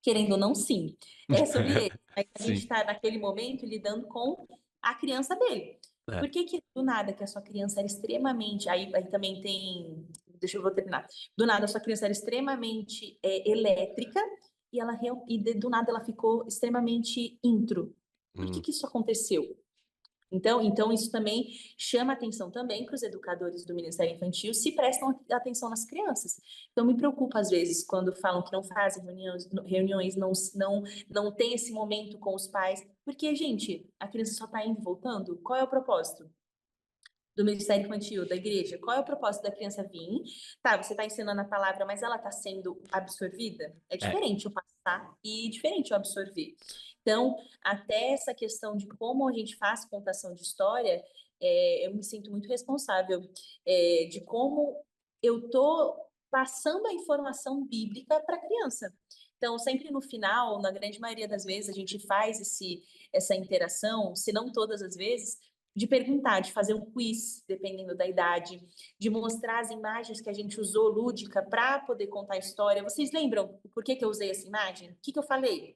[SPEAKER 1] Querendo ou não, sim, é sobre eles. Mas a gente
[SPEAKER 2] Sim.
[SPEAKER 1] está, naquele momento, lidando com a criança dele.
[SPEAKER 2] É.
[SPEAKER 1] Por que que do nada que a sua criança era extremamente. Aí também tem. Deixa eu vou terminar. Do nada a sua criança era extremamente elétrica e do nada ela ficou extremamente intro. Por que
[SPEAKER 2] Hum.
[SPEAKER 1] que isso aconteceu? Então isso também chama atenção também para os educadores do Ministério Infantil se prestam atenção nas crianças. Então me preocupa às vezes quando falam que não fazem reuniões não tem esse momento com os pais, porque gente, a criança só está indo e voltando. Qual é o propósito do Ministério Infantil, da igreja? Qual é o propósito da criança vir? Tá, você está ensinando a palavra, mas ela está sendo absorvida? É
[SPEAKER 2] É.
[SPEAKER 1] diferente o passar e diferente o absorver. Então, até essa questão de como a gente faz contação de história, eu me sinto muito responsável de como eu tô passando a informação bíblica para a criança. Então, sempre no final, na grande maioria das vezes, a gente faz essa interação, se não todas as vezes, de perguntar, de fazer um quiz, dependendo da idade, de mostrar as imagens que a gente usou lúdica para poder contar a história. Vocês lembram por que eu usei essa imagem? O que eu falei?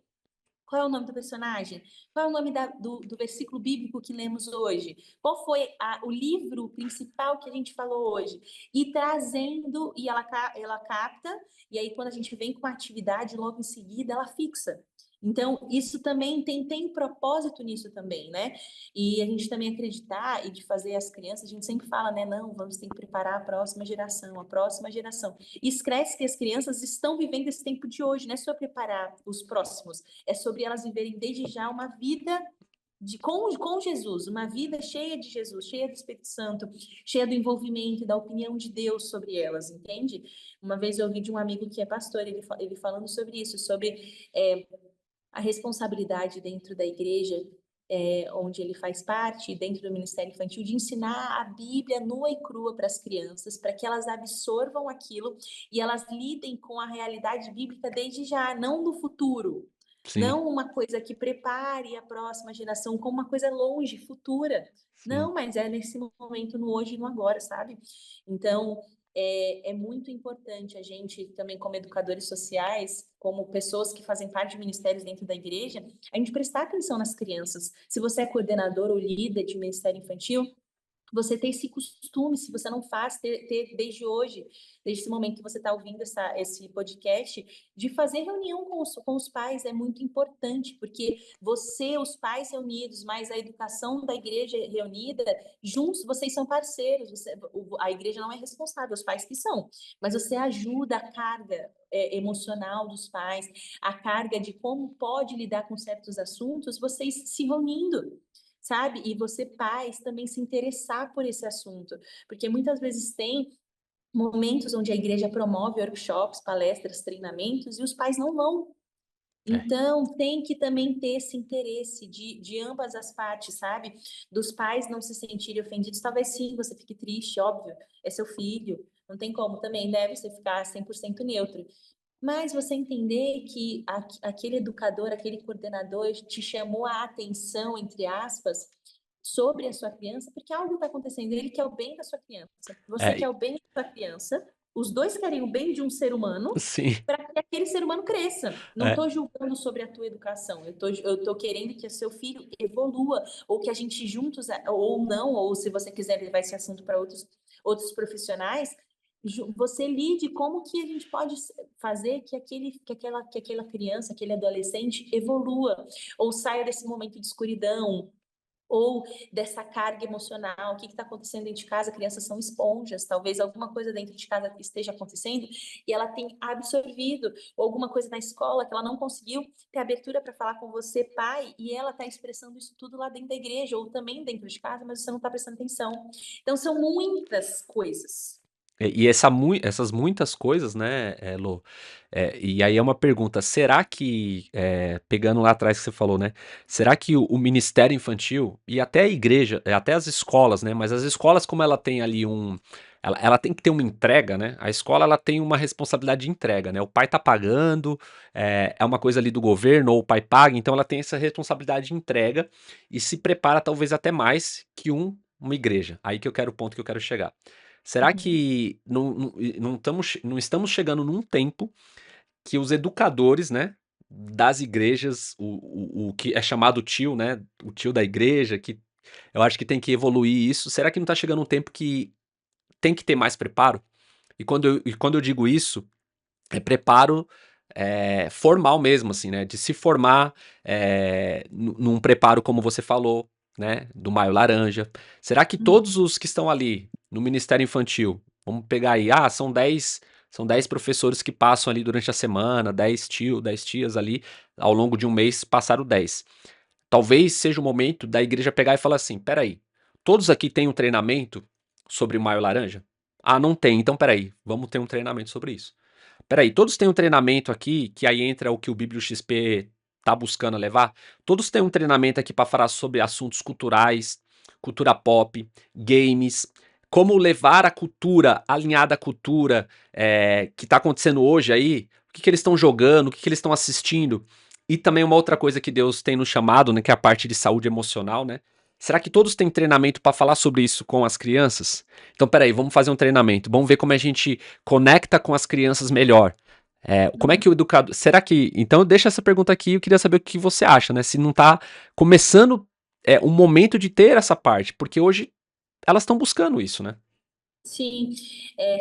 [SPEAKER 1] Qual é o nome do personagem? Qual é o nome do versículo bíblico que lemos hoje? Qual foi o livro principal que a gente falou hoje? E trazendo, e ela capta, e aí quando a gente vem com a atividade, logo em seguida ela fixa. Então, isso também tem propósito nisso também, né? E a gente também acreditar e de fazer as crianças, a gente sempre fala, né? Não, vamos ter que preparar a próxima geração, a próxima geração. E esquece que as crianças estão vivendo esse tempo de hoje, não é só preparar os próximos, é sobre elas viverem desde já uma vida com Jesus, uma vida cheia de Jesus, cheia do Espírito Santo, cheia do envolvimento e da opinião de Deus sobre elas, entende? Uma vez eu ouvi de um amigo que é pastor, ele falando sobre isso, sobre a responsabilidade dentro da igreja, onde ele faz parte, dentro do Ministério Infantil, de ensinar a Bíblia nua e crua para as crianças, para que elas absorvam aquilo e elas lidem com a realidade bíblica desde já, não no futuro.
[SPEAKER 2] Sim,
[SPEAKER 1] Não uma coisa que prepare a próxima geração como uma coisa longe, futura.
[SPEAKER 2] sim.
[SPEAKER 1] Não, mas é nesse momento, no hoje e no agora, sabe? Então, é muito importante a gente também, como educadores sociais, como pessoas que fazem parte de ministérios dentro da igreja, a gente prestar atenção nas crianças. Se você é coordenador ou líder de ministério infantil, você ter esse costume, se você não faz, ter desde hoje, desde esse momento que você está ouvindo esse podcast, de fazer reunião com os pais é muito importante, porque você, os pais reunidos, mais a educação da igreja reunida, juntos vocês são parceiros, a igreja não é responsável, os pais que são, mas você ajuda a carga emocional dos pais, a carga de como pode lidar com certos assuntos, vocês se reunindo, sabe? E você, pais, também se interessar por esse assunto, porque muitas vezes tem momentos onde a igreja promove workshops, palestras, treinamentos, e os pais não vão.
[SPEAKER 2] É.
[SPEAKER 1] Então, tem que também ter esse interesse de ambas as partes, sabe? Dos pais não se sentirem ofendidos. Talvez sim, você fique triste, óbvio, é seu filho, não tem como também, né? Você ficar 100% neutro. Mas você entender que aquele educador, aquele coordenador te chamou a atenção, entre aspas, sobre a sua criança, porque algo está acontecendo. Ele quer o bem da sua criança. Você
[SPEAKER 2] É,
[SPEAKER 1] quer o bem da sua criança. Os dois querem o bem de um ser humano
[SPEAKER 2] sim.
[SPEAKER 1] para que aquele ser humano cresça. Não
[SPEAKER 2] É,
[SPEAKER 1] estou julgando sobre a tua educação. Eu tô querendo que o seu filho evolua, ou que a gente juntos, ou não, ou se você quiser levar esse assunto para outros profissionais, você lide como que a gente pode fazer que aquela criança, aquele adolescente evolua, ou saia desse momento de escuridão, ou dessa carga emocional. O que está acontecendo dentro de casa? Crianças são esponjas, talvez alguma coisa dentro de casa esteja acontecendo e ela tem absorvido, ou alguma coisa na escola que ela não conseguiu ter abertura para falar com você, pai, e ela está expressando isso tudo lá dentro da igreja, ou também dentro de casa, mas você não está prestando atenção. Então, são muitas coisas.
[SPEAKER 2] e essas muitas coisas, né, Lô, e aí é uma pergunta, será que, pegando lá atrás que você falou, né, será que o ministério infantil e até a igreja, até as escolas, né, mas as escolas como ela tem ali ela tem que ter uma entrega, né, a escola ela tem uma responsabilidade de entrega, né, o pai tá pagando, é uma coisa ali do governo ou o pai paga, então ela tem essa responsabilidade de entrega e se prepara talvez até mais que uma igreja, aí que eu quero o ponto que eu quero chegar. Serar
[SPEAKER 1] Uhum.
[SPEAKER 2] que não estamos chegando num tempo que os educadores, né, das igrejas, o que é chamado tio, né, o tio da igreja, que eu acho que tem que evoluir isso, será que não está chegando um tempo que tem que ter mais preparo? E quando eu digo isso, é preparo, formal mesmo, assim, né, de se formar, num preparo como você falou, né, do Maio Laranja. Será que todos
[SPEAKER 1] Uhum.
[SPEAKER 2] os que estão ali no Ministério Infantil, vamos pegar aí, são 10 professores que passam ali durante a semana, 10 tio, 10 tias ali, ao longo de um mês passaram 10. Talvez seja o momento da igreja pegar e falar assim: "Espera aí, todos aqui têm um treinamento sobre o Maio Laranja? Ah, não tem, então espera aí, vamos ter um treinamento sobre isso. Peraí, todos têm um treinamento aqui, que aí entra o que o Biblio XP tá buscando levar? Todos têm um treinamento aqui para falar sobre assuntos culturais, cultura pop, games, como levar a cultura, alinhada à cultura que tá acontecendo hoje aí, o que eles estão jogando, o que eles estão assistindo. E também uma outra coisa que Deus tem nos chamado, né, que é a parte de saúde emocional, né? Será que todos têm treinamento para falar sobre isso com as crianças? Então, peraí, vamos fazer um treinamento. Vamos ver como a gente conecta com as crianças melhor. Como é
[SPEAKER 1] Uhum.
[SPEAKER 2] que o educador. Será que. Então, deixa essa pergunta aqui. Eu queria saber o que você acha, né? Se não tá começando um momento de ter essa parte. Porque hoje elas estão buscando isso, né?
[SPEAKER 1] Sim,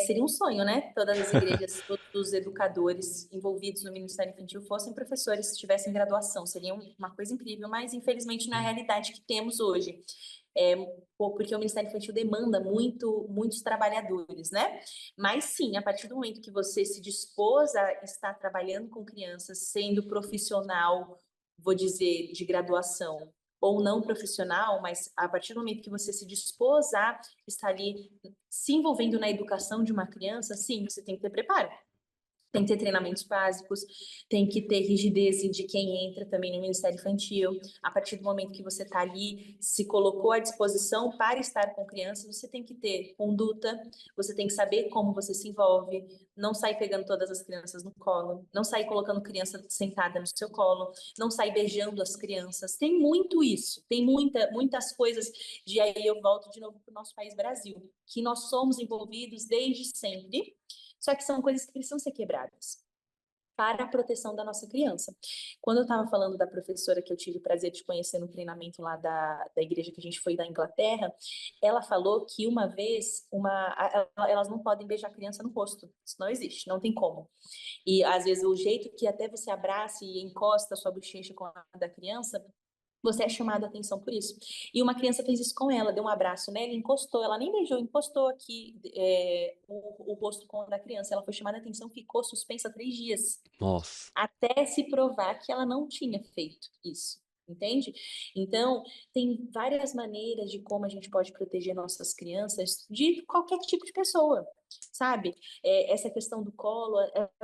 [SPEAKER 1] seria um sonho, né? Todas as igrejas, todos os educadores envolvidos no Ministério Infantil fossem professores, se tivessem graduação, seria uma coisa incrível, mas infelizmente não é a realidade que temos hoje. É, porque o Ministério Infantil demanda muitos trabalhadores, né? Mas sim, a partir do momento que você se dispôs a estar trabalhando com crianças, sendo profissional, vou dizer, de graduação, ou não profissional, mas a partir do momento que você se dispôs a estar ali se envolvendo na educação de uma criança, sim, você tem que ter preparo. Tem que ter treinamentos básicos, tem que ter rigidez de quem entra também no Ministério Infantil. A partir do momento que você está ali, se colocou à disposição para estar com crianças, você tem que ter conduta, você tem que saber como você se envolve, não sair pegando todas as crianças no colo, não sair colocando criança sentada no seu colo, não sair beijando as crianças. Tem muito isso, tem muitas coisas de aí eu volto de novo para o nosso país Brasil, que nós somos envolvidos desde sempre. Só que são coisas que precisam ser quebradas para a proteção da nossa criança. Quando eu estava falando da professora que eu tive o prazer de conhecer no treinamento lá da igreja que a gente foi da Inglaterra, ela falou que uma vez elas não podem beijar a criança no rosto. Isso não existe, não tem como. E às vezes o jeito que até você abraça e encosta a sua bochecha com a da criança, você é chamado a atenção por isso. E uma criança fez isso com ela, deu um abraço nela, encostou, ela nem beijou, encostou aqui o rosto com o da criança. Ela foi chamada a atenção, ficou suspensa 3 dias,
[SPEAKER 2] Nossa.
[SPEAKER 1] até se provar que ela não tinha feito isso. Entende? Então, tem várias maneiras de como a gente pode proteger nossas crianças de qualquer tipo de pessoa, sabe? Essa questão do colo,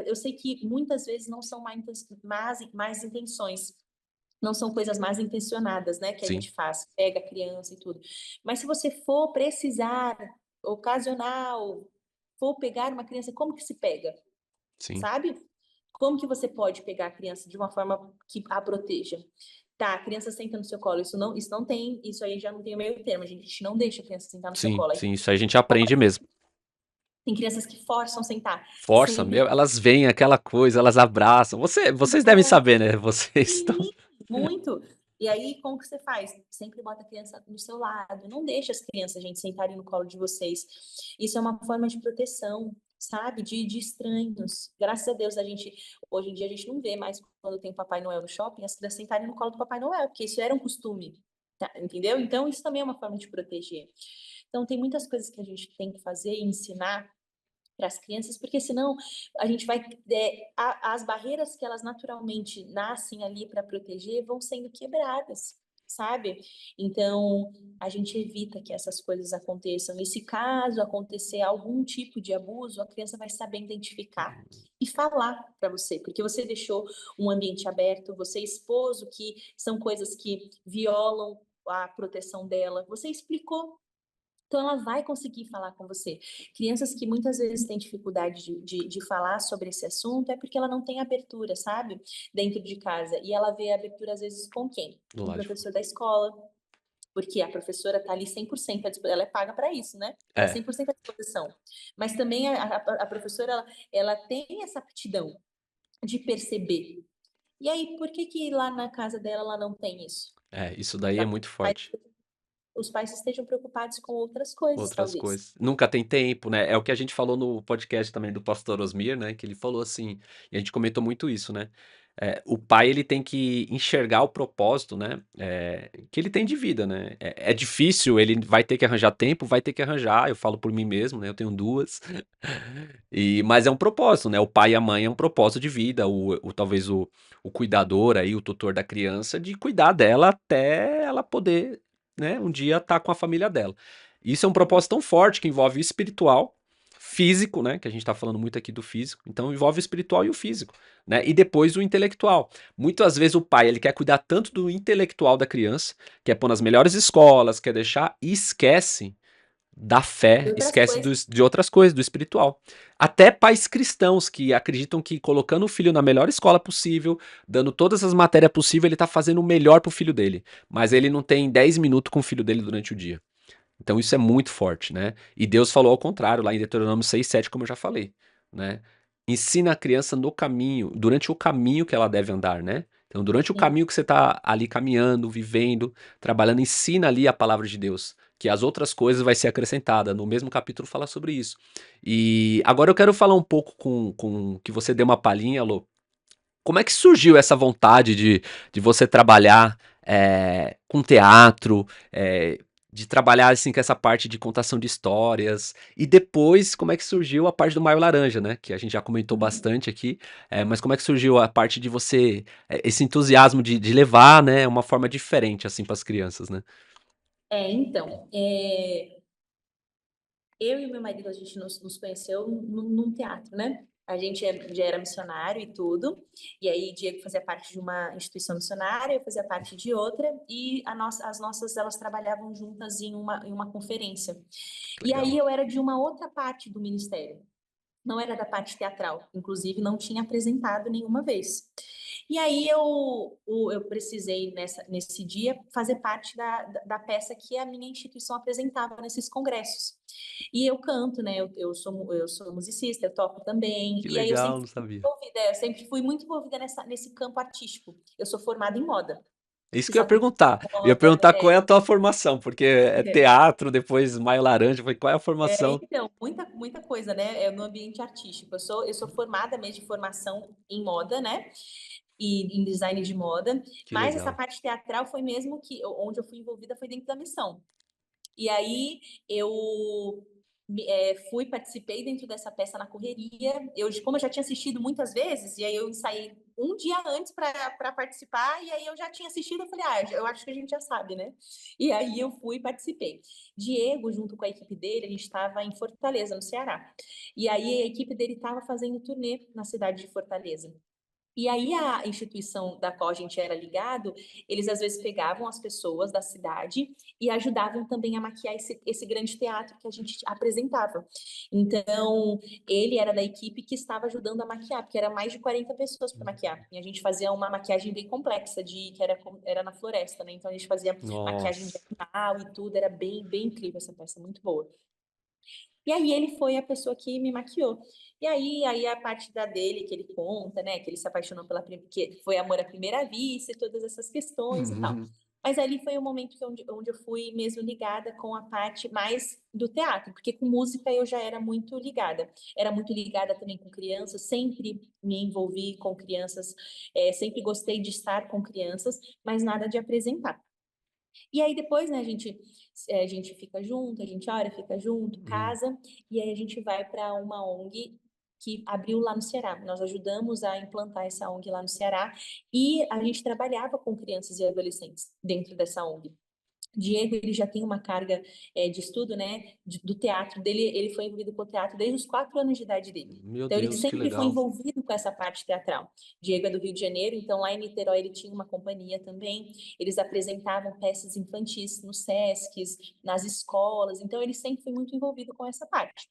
[SPEAKER 1] eu sei que muitas vezes não são más intenções, não são coisas mais intencionadas, né, que a
[SPEAKER 2] Sim,
[SPEAKER 1] gente faz, pega a criança e tudo. Mas se você for precisar, ocasional, for pegar uma criança, como que se pega,
[SPEAKER 2] sim.
[SPEAKER 1] sabe? Como que você pode pegar a criança de uma forma que a proteja? Tá, a criança senta no seu colo, isso não tem, isso aí já não tem o meio termo, a gente não deixa a criança sentar no seu
[SPEAKER 2] Sim,
[SPEAKER 1] colo. Aí
[SPEAKER 2] sim, isso aí a gente aprende mesmo.
[SPEAKER 1] tem crianças que forçam sentar,
[SPEAKER 2] Força,
[SPEAKER 1] sempre
[SPEAKER 2] meu, elas veem aquela coisa, elas abraçam. Vocês devem saber, né? Vocês estão.
[SPEAKER 1] sim, muito. E aí, como que você faz? Sempre bota a criança no seu lado. Não deixa as crianças, gente, sentarem no colo de vocês. Isso é uma forma de proteção, sabe? De estranhos. Graças a Deus, hoje em dia, a gente não vê mais quando tem o Papai Noel no shopping, as crianças sentarem no colo do Papai Noel, porque isso era um costume, tá? Entendeu? Então, isso também é uma forma de proteger. Então, tem muitas coisas que a gente tem que fazer e ensinar para as crianças, porque senão a gente vai as barreiras que elas naturalmente nascem ali para proteger vão sendo quebradas, sabe? Então a gente evita que essas coisas aconteçam. E se caso acontecer algum tipo de abuso, a criança vai saber identificar e falar para você, porque você deixou um ambiente aberto, você expôs o que são coisas que violam a proteção dela, você explicou. Então, ela vai conseguir falar com você. Crianças que muitas vezes têm dificuldade de falar sobre esse assunto é porque ela não tem abertura, sabe? Dentro de casa. E ela vê abertura, às vezes, com quem?
[SPEAKER 2] Do
[SPEAKER 1] Com o
[SPEAKER 2] lado de
[SPEAKER 1] professor
[SPEAKER 2] fora.
[SPEAKER 1] da escola, porque a professora está ali 100% à disposição, ela é paga para isso, né? Está
[SPEAKER 2] É,
[SPEAKER 1] 100% à disposição. Mas também a professora, ela tem essa aptidão de perceber. E aí, por que que lá na casa dela ela não tem isso?
[SPEAKER 2] isso daí é muito forte.
[SPEAKER 1] Os pais estejam preocupados com outras coisas,
[SPEAKER 2] Outras
[SPEAKER 1] talvez.
[SPEAKER 2] coisas. Nunca tem tempo, né? É o que a gente falou no podcast também do pastor Osmir, né? Que ele falou assim, e a gente comentou muito isso, né? O pai ele tem que enxergar o propósito, né? Que ele tem de vida, né? É difícil, ele vai ter que arranjar tempo, vai ter que arranjar. Eu falo por mim mesmo, né? Eu tenho duas. Mas é um propósito, né? O pai e a mãe é um propósito de vida. Talvez o cuidador aí, o tutor da criança, de cuidar dela até ela poder, né? Um dia estar com a família dela. Isso é um propósito tão forte que envolve o espiritual, físico, né? Que a gente está falando muito aqui do físico. Então envolve o espiritual e o físico, né? E depois o intelectual. Muitas vezes o pai ele quer cuidar tanto do intelectual da criança, quer pôr nas melhores escolas, quer deixar e esquece da
[SPEAKER 1] E
[SPEAKER 2] fé,
[SPEAKER 1] outras
[SPEAKER 2] esquece
[SPEAKER 1] coisas.
[SPEAKER 2] de outras coisas, do espiritual. Até pais cristãos que acreditam que colocando o filho na melhor escola possível, dando todas as matérias possíveis, ele está fazendo o melhor pro filho dele. Mas ele não tem 10 minutos com o filho dele durante o dia. Então isso é muito forte, né? E Deus falou ao contrário, lá em Deuteronômio 6:7, como eu já falei, né? Ensina a criança no caminho, durante o caminho que ela deve andar, né? Então, durante o
[SPEAKER 1] Sim.
[SPEAKER 2] caminho que você está ali caminhando, vivendo, trabalhando, ensina ali a palavra de Deus, que as outras coisas vai ser acrescentada. No mesmo capítulo fala sobre isso. E agora eu quero falar um pouco com que você deu uma palhinha, Lô. Como é que surgiu essa vontade de você trabalhar com teatro, de trabalhar assim com essa parte de contação de histórias? E depois, como é que surgiu a parte do Maio Laranja, né? Que a gente já comentou
[SPEAKER 1] Uhum.
[SPEAKER 2] bastante aqui. Mas como é que surgiu a parte de você, esse entusiasmo de levar, né, uma forma diferente assim para as crianças, né?
[SPEAKER 1] Então, eu e meu marido, a gente nos conheceu num teatro, né? A gente já era missionário e tudo, e aí Diego fazia parte de uma instituição missionária, eu fazia parte de outra, e as nossas, elas trabalhavam juntas em uma conferência. E aí
[SPEAKER 2] Legal.
[SPEAKER 1] eu era de uma outra parte do ministério, não era da parte teatral, inclusive não tinha apresentado nenhuma vez. E aí eu precisei, nesse dia, fazer parte da peça que a minha instituição apresentava nesses congressos. E eu canto, né? Eu sou musicista, eu toco também.
[SPEAKER 2] Que
[SPEAKER 1] E aí eu
[SPEAKER 2] legal,
[SPEAKER 1] sempre
[SPEAKER 2] não
[SPEAKER 1] fui muito
[SPEAKER 2] sabia.
[SPEAKER 1] envolvida, eu sempre fui muito envolvida nesse campo artístico. Eu sou formada em moda.
[SPEAKER 2] É isso
[SPEAKER 1] Fiz
[SPEAKER 2] que eu ia
[SPEAKER 1] faculdade
[SPEAKER 2] perguntar.
[SPEAKER 1] de
[SPEAKER 2] Eu ia
[SPEAKER 1] moda,
[SPEAKER 2] perguntar qual é a tua formação, porque é teatro, depois Maio Laranja. Eu falei, qual é a formação?
[SPEAKER 1] então, muita coisa, né? É no ambiente artístico. Eu sou formada mesmo de formação em moda, né? E em design de moda,
[SPEAKER 2] Que
[SPEAKER 1] mas essa
[SPEAKER 2] legal.
[SPEAKER 1] parte teatral foi mesmo que onde eu fui envolvida foi dentro da missão. E aí eu fui, participei dentro dessa peça na correria. Como eu já tinha assistido muitas vezes, e aí eu ensaiei um dia antes para participar, e aí eu já tinha assistido, eu falei, eu acho que a gente já sabe, né? E aí eu fui e participei. Diego, junto com a equipe dele, a gente estava em Fortaleza, no Ceará. E aí a equipe dele estava fazendo turnê na cidade de Fortaleza. E aí a instituição da qual a gente era ligado, eles às vezes pegavam as pessoas da cidade e ajudavam também a maquiar esse grande teatro que a gente apresentava. Então, ele era da equipe que estava ajudando a maquiar, porque era mais de 40 pessoas para maquiar. E a gente fazia uma maquiagem bem complexa, que era na floresta, né? Então a gente fazia maquiagem de
[SPEAKER 2] Nossa.
[SPEAKER 1] animal e tudo, era bem incrível essa peça, muito boa. E aí ele foi a pessoa que me maquiou. E aí a parte da dele que ele conta, né, que ele se apaixonou que foi amor à primeira vista e todas essas questões e tal. Mas ali foi o momento onde eu fui mesmo ligada com a parte mais do teatro, porque com música eu já era muito ligada. Era muito ligada também com crianças, sempre me envolvi com crianças, sempre gostei de estar com crianças, mas nada de apresentar. E aí depois, né, a gente fica junto, a gente ora, fica junto,
[SPEAKER 2] Hum,
[SPEAKER 1] casa, e aí a gente vai para uma ONG que abriu lá no Ceará. Nós ajudamos a implantar essa ONG lá no Ceará e a gente trabalhava com crianças e adolescentes dentro dessa ONG. Diego, ele já tem uma carga de estudo, né, do teatro dele. Ele foi envolvido com o teatro desde os 4 anos de idade dele.
[SPEAKER 2] meu
[SPEAKER 1] Então, ele
[SPEAKER 2] Deus, que
[SPEAKER 1] sempre foi
[SPEAKER 2] legal.
[SPEAKER 1] envolvido com essa parte teatral. Diego é do Rio de Janeiro, então lá em Niterói ele tinha uma companhia também. Eles apresentavam peças infantis nos SESCs, nas escolas. Então, ele sempre foi muito envolvido com essa parte.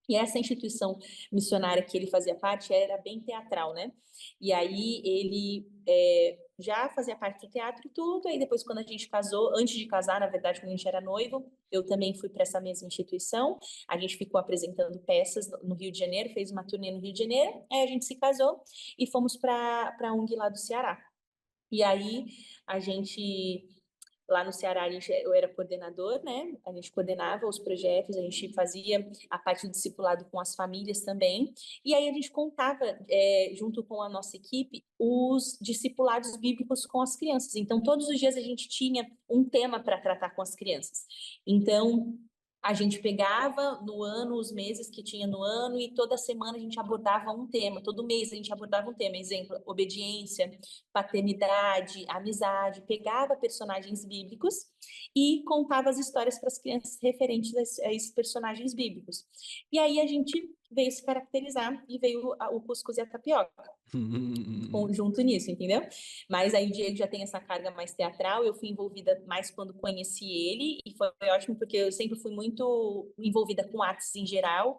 [SPEAKER 1] E essa instituição missionária que ele fazia parte era bem teatral, né? E aí ele já fazia parte do teatro e tudo. Aí depois, quando a gente casou, antes de casar, na verdade, quando a gente era noivo, eu também fui para essa mesma instituição. A gente ficou apresentando peças no Rio de Janeiro, fez uma turnê no Rio de Janeiro. Aí a gente se casou e fomos para a ONG lá do Ceará. E aí a gente lá no Ceará, eu era coordenador, né? A gente coordenava os projetos, a gente fazia a parte do discipulado com as famílias também. E aí a gente contava, junto com a nossa equipe, os discipulados bíblicos com as crianças. Então, todos os dias a gente tinha um tema para tratar com as crianças. Então, a gente pegava no ano os meses que tinha no ano e toda semana a gente abordava um tema, todo mês a gente abordava um tema, exemplo, obediência, paternidade, amizade, pegava personagens bíblicos e contava as histórias para as crianças referentes a esses personagens bíblicos. E aí a gente veio se caracterizar e veio o cuscuz e a tapioca junto nisso, entendeu? Mas aí o Diego já tem essa carga mais teatral, eu fui envolvida mais quando conheci ele, e foi ótimo porque eu sempre fui muito envolvida com artes em geral,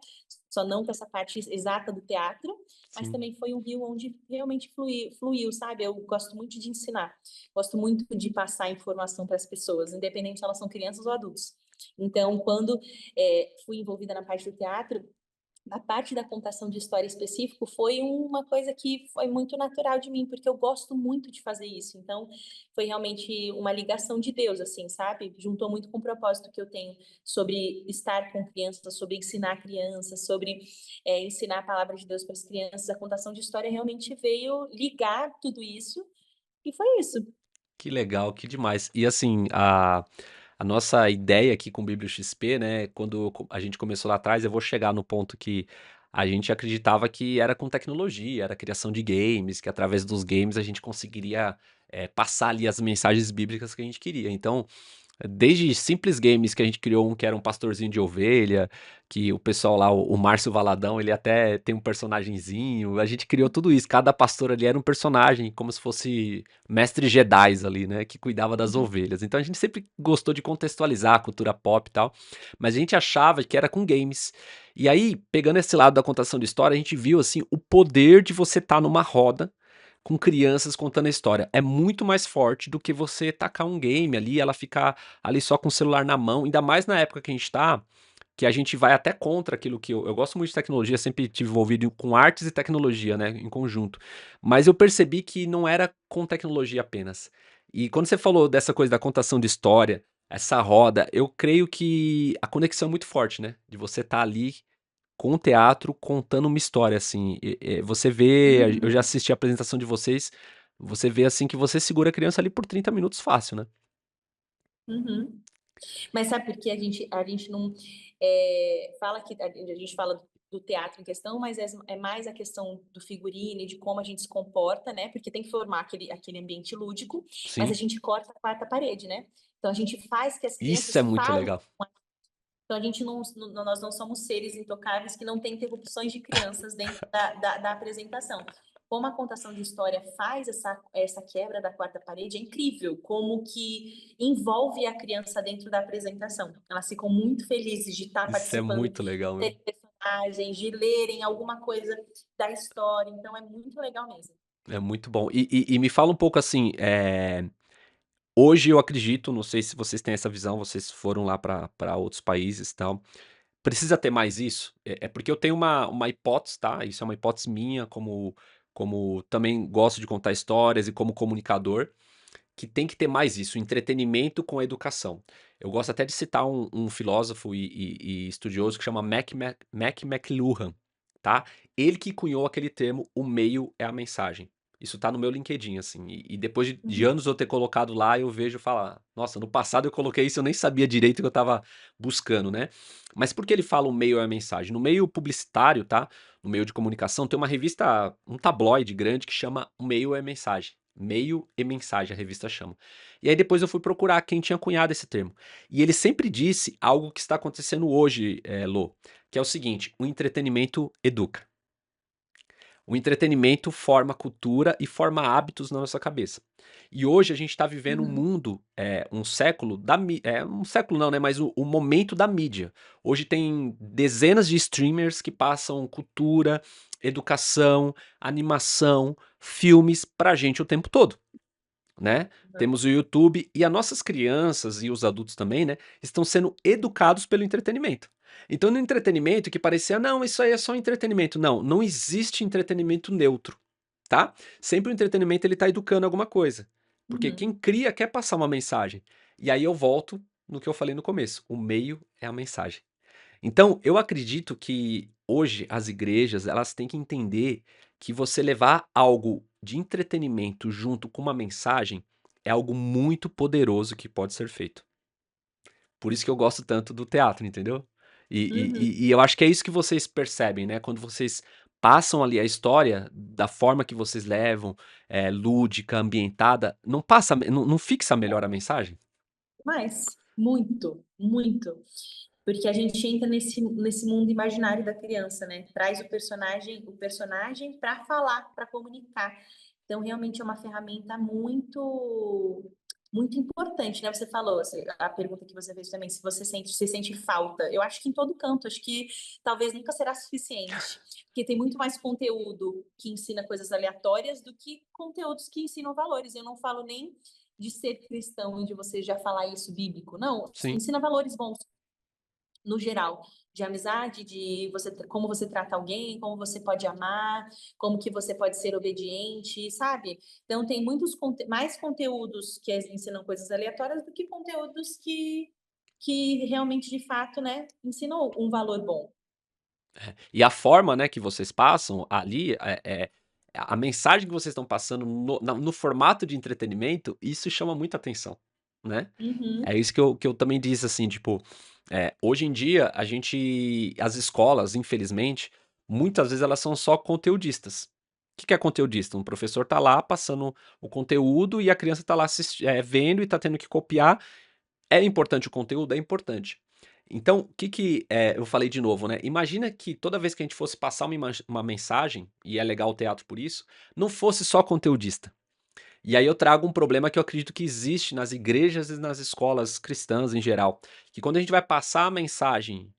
[SPEAKER 1] só não com essa parte exata do teatro, mas
[SPEAKER 2] Sim.
[SPEAKER 1] também foi um rio onde realmente fluiu, sabe? Eu gosto muito de ensinar, gosto muito de passar informação para as pessoas, independente se elas são crianças ou adultos. Então, quando fui envolvida na parte do teatro, na parte da contação de história específico, foi uma coisa que foi muito natural de mim, porque eu gosto muito de fazer isso. Então, foi realmente uma ligação de Deus, assim, sabe? Juntou muito com o propósito que eu tenho sobre estar com crianças, sobre ensinar crianças, sobre ensinar a palavra de Deus para as crianças. A contação de história realmente veio ligar tudo isso, e foi isso.
[SPEAKER 2] Que legal, que demais. E assim, a nossa ideia aqui com o Bíblio XP, né, quando a gente começou lá atrás, eu vou chegar no ponto que a gente acreditava que era com tecnologia, era criação de games, que através dos games a gente conseguiria passar ali as mensagens bíblicas que a gente queria. Então, Desde simples games que a gente criou um que era um pastorzinho de ovelha, que o pessoal lá, o Márcio Valadão, ele até tem um personagenzinho. A gente criou tudo isso. Cada pastor ali era um personagem, como se fosse mestre Jedis ali, né? Que cuidava das
[SPEAKER 1] Uhum,
[SPEAKER 2] ovelhas. Então a gente sempre gostou de contextualizar a cultura pop e tal. Mas a gente achava que era com games. E aí, pegando esse lado da contação de história, a gente viu assim o poder de você estar numa roda com crianças contando a história. É muito mais forte do que você tacar um game ali, ela ficar ali só com o celular na mão, ainda mais na época que a gente tá, que a gente vai até contra aquilo que eu gosto muito de tecnologia, sempre tive envolvido com artes e tecnologia, né, em conjunto. Mas eu percebi que não era com tecnologia apenas. E quando você falou dessa coisa da contação de história, essa roda, eu creio que a conexão é muito forte, né? De você estar ali com o teatro contando uma história, assim. Você vê, eu já
[SPEAKER 1] uhum,
[SPEAKER 2] assisti a apresentação de vocês, você vê assim que você segura a criança ali por 30 minutos fácil, né?
[SPEAKER 1] uhum. Mas sabe por que a gente não fala que a gente fala do teatro em questão, mas é mais a questão do figurino e de como a gente se comporta, né? Porque tem que formar aquele ambiente lúdico, mas a
[SPEAKER 2] Sim.
[SPEAKER 1] gente corta a quarta parede, né? Então a gente faz que as
[SPEAKER 2] Isso
[SPEAKER 1] crianças
[SPEAKER 2] é muito
[SPEAKER 1] falem.
[SPEAKER 2] legal.
[SPEAKER 1] Então a gente nós não somos seres intocáveis que não tem interrupções de crianças dentro da apresentação. Como a contação de história faz essa quebra da quarta parede, é incrível como que envolve a criança dentro da apresentação. Elas ficam muito felizes de estar
[SPEAKER 2] Isso é
[SPEAKER 1] participando,
[SPEAKER 2] muito
[SPEAKER 1] de
[SPEAKER 2] legal
[SPEAKER 1] ter
[SPEAKER 2] mesmo.
[SPEAKER 1] personagens, de lerem alguma coisa da história. Então é muito legal mesmo.
[SPEAKER 2] É muito bom. E me fala um pouco assim, hoje eu acredito, não sei se vocês têm essa visão, vocês foram lá para outros países e tal. Precisa ter mais isso? É porque eu tenho uma hipótese, tá? Isso é uma hipótese minha, como também gosto de contar histórias e como comunicador, que tem que ter mais isso, entretenimento com a educação. Eu gosto até de citar um filósofo e estudioso que chama Mac McLuhan, tá? Ele que cunhou aquele termo, o meio é a mensagem. Isso tá no meu LinkedIn, assim, e depois de
[SPEAKER 1] Uhum,
[SPEAKER 2] anos eu ter colocado lá, eu vejo falar, nossa, no passado eu coloquei isso, eu nem sabia direito o que eu tava buscando, né? Mas por que ele fala o meio é a mensagem? No meio publicitário, tá? No meio de comunicação, tem uma revista, um tabloide grande que chama O Meio é a Mensagem. Meio e Mensagem, a revista chama. E aí depois eu fui procurar quem tinha cunhado esse termo. E ele sempre disse algo que está acontecendo hoje, Lô, que é o seguinte: o entretenimento educa. O entretenimento forma cultura e forma hábitos na nossa cabeça. E hoje a gente está vivendo um
[SPEAKER 1] uhum,
[SPEAKER 2] mundo, um século um século não, né? Mas o momento da mídia. Hoje tem dezenas de streamers que passam cultura, educação, animação, filmes pra gente o tempo todo, né?
[SPEAKER 1] uhum.
[SPEAKER 2] Temos o YouTube e as nossas crianças e os adultos também, né, estão sendo educados pelo entretenimento. Então, no entretenimento que parecia, não, isso aí é só entretenimento. Não, não existe entretenimento neutro, tá? Sempre o entretenimento ele tá educando alguma coisa. Porque quem
[SPEAKER 1] Uhum.
[SPEAKER 2] cria quer passar uma mensagem. E aí eu volto no que eu falei no começo. O meio é a mensagem. Então, eu acredito que hoje as igrejas, elas têm que entender que você levar algo de entretenimento junto com uma mensagem é algo muito poderoso que pode ser feito. Por isso que eu gosto tanto do teatro, entendeu?
[SPEAKER 1] Uhum.
[SPEAKER 2] E eu acho que é isso que vocês percebem, né? Quando vocês passam ali a história da forma que vocês levam, lúdica, ambientada, não passa, não fixa melhor a mensagem?
[SPEAKER 1] Mas, muito, muito. Porque a gente entra nesse mundo imaginário da criança, né? Traz o personagem para falar, para comunicar. Então, realmente é uma ferramenta muito importante, né? Você falou, a pergunta que você fez também, se sente falta. Eu acho que em todo canto, acho que talvez nunca será suficiente, porque tem muito mais conteúdo que ensina coisas aleatórias do que conteúdos que ensinam valores. Eu não falo nem de ser cristão e de você já falar isso bíblico, não,
[SPEAKER 2] Sim.
[SPEAKER 1] ensina valores bons no geral, de amizade, de como você trata alguém, como você pode amar, como que você pode ser obediente, sabe? Então tem mais conteúdos que ensinam coisas aleatórias do que conteúdos que realmente, de fato, né, ensinam um valor bom.
[SPEAKER 2] E a forma, né, que vocês passam ali, a mensagem que vocês estão passando no formato de entretenimento, isso chama muita atenção, né. É
[SPEAKER 1] Uhum,
[SPEAKER 2] isso que eu também disse, assim, tipo, hoje em dia as escolas, infelizmente, muitas vezes elas são só conteudistas. O que é conteudista? Um professor tá lá passando o conteúdo e a criança tá lá vendo e tá tendo que copiar. é importante o conteúdo? É importante. Então, o que que, eu falei de novo, né, imagina que toda vez que a gente fosse passar uma mensagem, e é legal o teatro por isso, não fosse só conteudista. E aí eu trago um problema que eu acredito que existe nas igrejas e nas escolas cristãs em geral, que quando a gente vai passar a mensagem,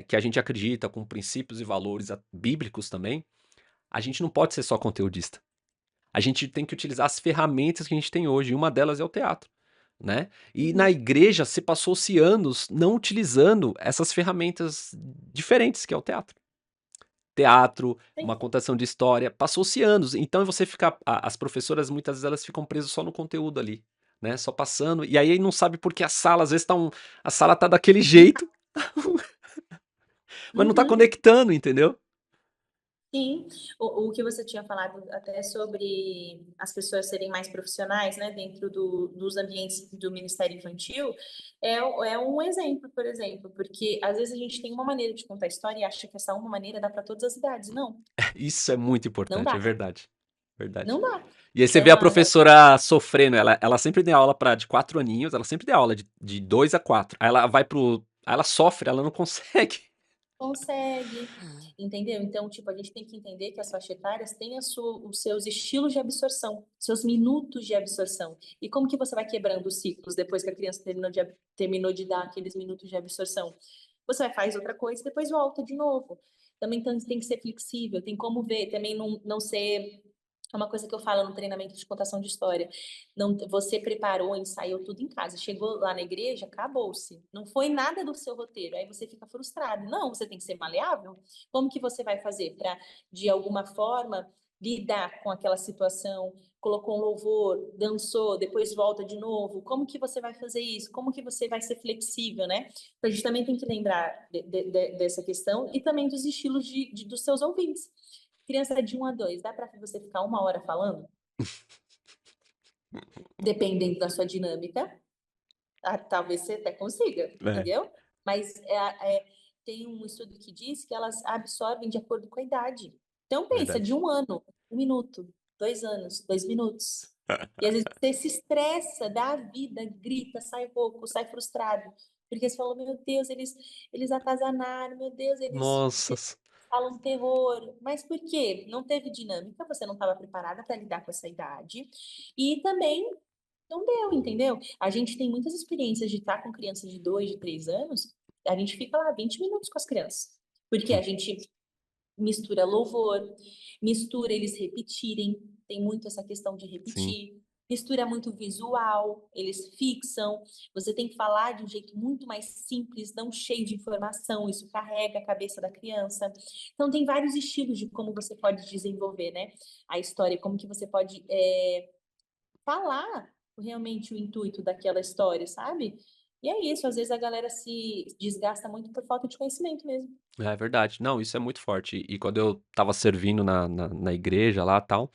[SPEAKER 2] que a gente acredita com princípios e valores bíblicos também, a gente não pode ser só conteudista. A gente tem que utilizar as ferramentas que a gente tem hoje, e uma delas é o teatro, né. E na
[SPEAKER 1] Uhum.
[SPEAKER 2] igreja se passou-se anos não utilizando essas ferramentas diferentes que é o teatro. Teatro,
[SPEAKER 1] Sim.
[SPEAKER 2] uma contação de história, passou-se anos, então você fica as professoras muitas vezes elas ficam presas só no conteúdo ali, né, só passando, e aí não sabe porque a sala às vezes a sala tá daquele jeito, mas não tá
[SPEAKER 1] Uhum.
[SPEAKER 2] conectando, entendeu.
[SPEAKER 1] Sim, o que você tinha falado até sobre as pessoas serem mais profissionais, né, dentro dos ambientes do Ministério Infantil, é um exemplo, por exemplo, porque às vezes a gente tem uma maneira de contar história e acha que essa uma maneira dá para todas as idades. Não,
[SPEAKER 2] Isso é muito
[SPEAKER 1] não
[SPEAKER 2] importante, é
[SPEAKER 1] dá,
[SPEAKER 2] verdade, verdade.
[SPEAKER 1] não dá.
[SPEAKER 2] E aí você
[SPEAKER 1] É
[SPEAKER 2] vê a
[SPEAKER 1] uma
[SPEAKER 2] professora sofrendo, ela sempre deu aula pra de 4 aninhos, ela sempre deu aula de 2 a 4, aí ela vai pro aí ela sofre, ela não consegue.
[SPEAKER 1] consegue, entendeu? Então, tipo, a gente tem que entender que as faixas etárias têm os seus estilos de absorção, seus minutos de absorção. E como que você vai quebrando os ciclos depois que a criança terminou de dar aqueles minutos de absorção? Você vai faz outra coisa e depois volta de novo. Também tem que ser flexível, tem como ver, também não ser. É uma coisa que eu falo no treinamento de contação de história. Não, você preparou, ensaiou tudo em casa, chegou lá na igreja, acabou-se. Não foi nada do seu roteiro, aí você fica frustrado. Não, você tem que ser maleável. Como que você vai fazer para, de alguma forma, lidar com aquela situação? Colocou um louvor, dançou, depois volta de novo. Como que você vai fazer isso? Como que você vai ser flexível, né? A gente também tem que lembrar dessa questão e também dos estilos dos seus ouvintes. Criança de 1 a 2, dá para você ficar 1 hora falando? Dependendo da sua dinâmica, talvez você até consiga,
[SPEAKER 2] É,
[SPEAKER 1] entendeu? Mas tem um estudo que diz que elas absorvem de acordo com a idade. Então pensa, de
[SPEAKER 2] verdade.
[SPEAKER 1] 1 ano, 1 minuto, 2 anos, 2 minutos. E às vezes você se estressa da vida, grita, sai rouco, sai frustrado. Porque você falou, meu Deus, eles atazanaram, meu Deus, eles
[SPEAKER 2] Nossa,
[SPEAKER 1] falam terror. Mas por quê? Não teve dinâmica, você não estava preparada para lidar com essa idade. E também não deu, entendeu? A gente tem muitas experiências de estar com crianças de 2, de 3 anos, a gente fica lá 20 minutos com as crianças. Porque a gente mistura louvor, mistura eles repetirem, tem muito essa questão de
[SPEAKER 2] sim.
[SPEAKER 1] repetir, mistura muito visual, eles fixam. Você tem que falar de um jeito muito mais simples, não cheio de informação, isso carrega a cabeça da criança. Então, tem vários estilos de como você pode desenvolver, né, a história, como que você pode falar realmente o intuito daquela história, sabe? E é isso, às vezes a galera se desgasta muito por falta de conhecimento mesmo.
[SPEAKER 2] É verdade. Não, isso é muito forte. E quando eu estava servindo na igreja lá, tal,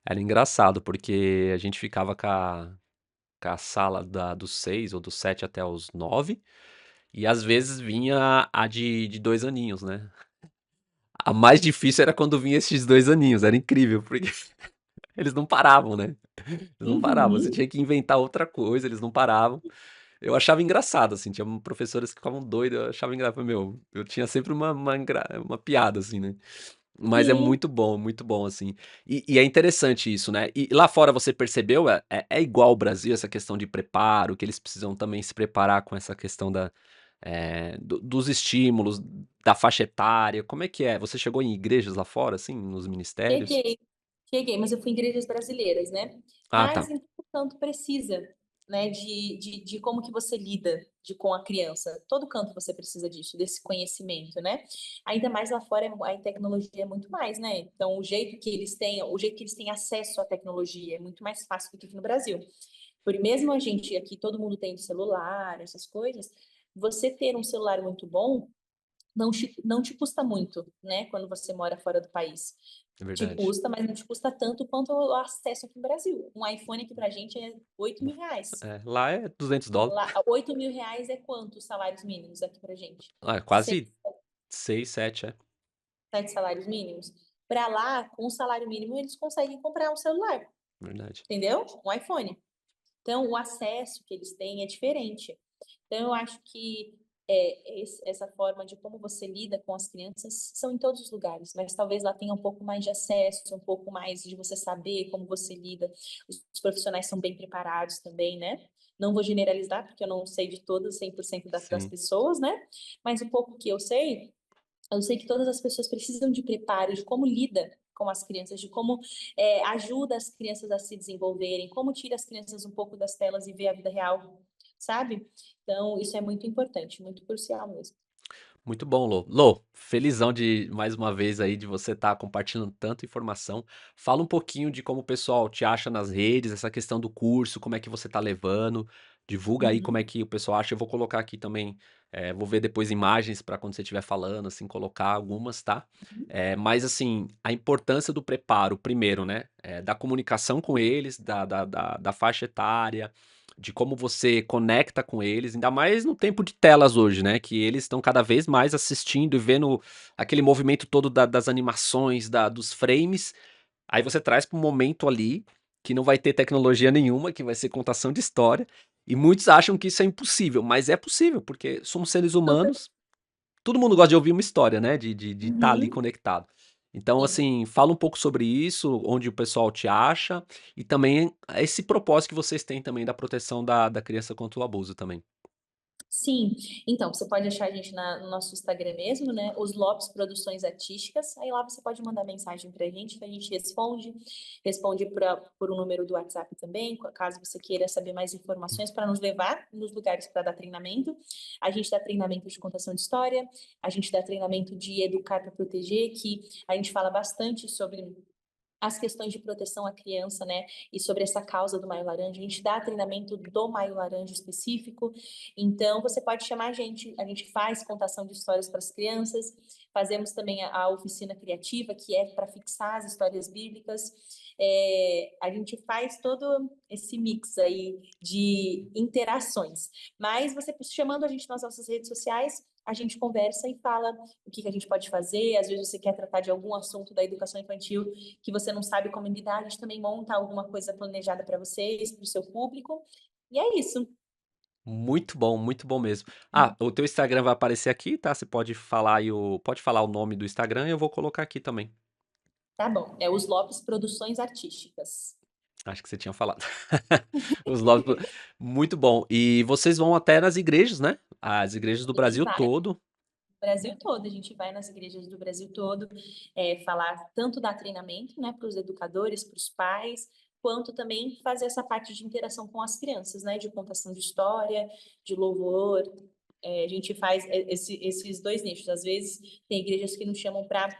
[SPEAKER 2] era engraçado, porque a gente ficava com a sala dos 6 ou dos 7 até os 9, e às vezes vinha a de 2 aninhos, né. A mais difícil era quando vinha esses 2 aninhos, era incrível, porque eles não paravam, né. Eles não paravam, você
[SPEAKER 1] Uhum.
[SPEAKER 2] tinha que inventar outra coisa, eles não paravam. Eu achava engraçado, assim, tinha professoras que ficavam doidas, eu achava engraçado, meu, eu tinha sempre uma piada, assim, né. Mas é
[SPEAKER 1] Sim.
[SPEAKER 2] muito bom, assim. E é interessante isso, né. E lá fora você percebeu, é igual ao Brasil, essa questão de preparo, que eles precisam também se preparar com essa questão dos estímulos, da faixa etária, como é que é? Você chegou em igrejas lá fora, assim, nos ministérios?
[SPEAKER 1] Cheguei, cheguei, mas eu fui em igrejas brasileiras, né.
[SPEAKER 2] Ah,
[SPEAKER 1] Mas
[SPEAKER 2] tá.
[SPEAKER 1] em tanto precisa, né, de como que você lida com a criança. Todo canto você precisa disso, desse conhecimento, né. Ainda mais lá fora a tecnologia é muito mais, né, então o jeito que eles têm acesso à tecnologia é muito mais fácil do que aqui no Brasil. Por mesmo a gente aqui, todo mundo tem celular, essas coisas, você ter um celular muito bom não te custa muito, né, quando você mora fora do país.
[SPEAKER 2] É
[SPEAKER 1] Te
[SPEAKER 2] verdade.
[SPEAKER 1] custa, mas não te custa tanto quanto o acesso aqui no Brasil. Um iPhone aqui pra gente é 8.000 reais.
[SPEAKER 2] Lá é $200.
[SPEAKER 1] Lá, 8.000 reais é quanto os salários mínimos aqui pra gente?
[SPEAKER 2] Ah,
[SPEAKER 1] Seis,
[SPEAKER 2] quase 6, 7, é.
[SPEAKER 1] 7 salários mínimos? Para lá, com o salário mínimo, eles conseguem comprar um celular,
[SPEAKER 2] Verdade.
[SPEAKER 1] entendeu? Um iPhone. Então, o acesso que eles têm é diferente. Então, eu acho que essa forma de como você lida com as crianças são em todos os lugares, mas talvez lá tenha um pouco mais de acesso, um pouco mais de você saber como você lida. Os profissionais são bem preparados também, né? Não vou generalizar, porque eu não sei de todas, 100% das
[SPEAKER 2] Sim.
[SPEAKER 1] pessoas, né? Mas o pouco que eu sei que todas as pessoas precisam de preparo, de como lida com as crianças, de como ajuda as crianças a se desenvolverem, como tira as crianças um pouco das telas e vê a vida real, sabe? Então, isso é muito importante, muito crucial mesmo.
[SPEAKER 2] Muito bom, Lô. Lô, felizão de mais uma vez aí de você estar compartilhando tanta informação. Fala um pouquinho de como o pessoal te acha nas redes, essa questão do curso, como é que você tá levando. Divulga aí como é
[SPEAKER 1] Uhum,
[SPEAKER 2] que o pessoal acha. Eu vou colocar aqui também, vou ver depois imagens para quando você estiver falando, assim, colocar algumas, tá?
[SPEAKER 1] uhum,
[SPEAKER 2] Mas assim, a importância do preparo, primeiro, né? Da comunicação com eles, da faixa etária, de como você conecta com eles, ainda mais no tempo de telas hoje, né? Que eles estão cada vez mais assistindo e vendo aquele movimento todo das animações, dos frames. Aí você traz para um momento ali que não vai ter tecnologia nenhuma, que vai ser contação de história. E muitos acham que isso é impossível, mas é possível, porque somos seres
[SPEAKER 1] super.
[SPEAKER 2] humanos. Todo mundo gosta de ouvir uma história, né? De estar ali
[SPEAKER 1] Uhum,
[SPEAKER 2] conectado. Então,
[SPEAKER 1] sim.
[SPEAKER 2] assim, fala um pouco sobre isso, onde o pessoal te acha, e também esse propósito que vocês têm também da proteção da criança contra o abuso também.
[SPEAKER 1] Sim, então você pode achar a gente no nosso Instagram mesmo, né? Os Lopes Produções Artísticas. Aí lá você pode mandar mensagem pra gente que a gente responde por um número do WhatsApp também, caso você queira saber mais informações para nos levar nos lugares para dar treinamento. A gente dá treinamento de contação de história, a gente dá treinamento de educar para proteger, que a gente fala bastante sobre as questões de proteção à criança, né? E sobre essa causa do Maio Laranja. A gente dá treinamento do Maio Laranja específico. Então, você pode chamar a gente faz contação de histórias para as crianças, fazemos também a oficina criativa, que é para fixar as histórias bíblicas. A gente faz todo esse mix aí de interações. Mas você chamando a gente nas nossas redes sociais, a gente conversa e fala o que a gente pode fazer. Às vezes você quer tratar de algum assunto da educação infantil que você não sabe como lidar, a gente também monta alguma coisa planejada para vocês, para o seu público. E é isso.
[SPEAKER 2] Muito bom mesmo. Ah, o teu Instagram vai aparecer aqui, tá? Você pode falar aí pode falar o nome do Instagram e eu vou colocar aqui também.
[SPEAKER 1] Tá bom. É os Lopes Produções Artísticas.
[SPEAKER 2] Acho que você tinha falado. Os Lopes, muito bom. E vocês vão até nas igrejas, né? As igrejas do
[SPEAKER 1] A gente
[SPEAKER 2] Brasil
[SPEAKER 1] vai
[SPEAKER 2] todo.
[SPEAKER 1] no Brasil todo, a gente vai nas igrejas do Brasil todo falar tanto dar treinamento, né, para os educadores, para os pais, quanto também fazer essa parte de interação com as crianças, né, de contação de história, de louvor. A gente faz esses dois nichos. Às vezes tem igrejas que nos chamam para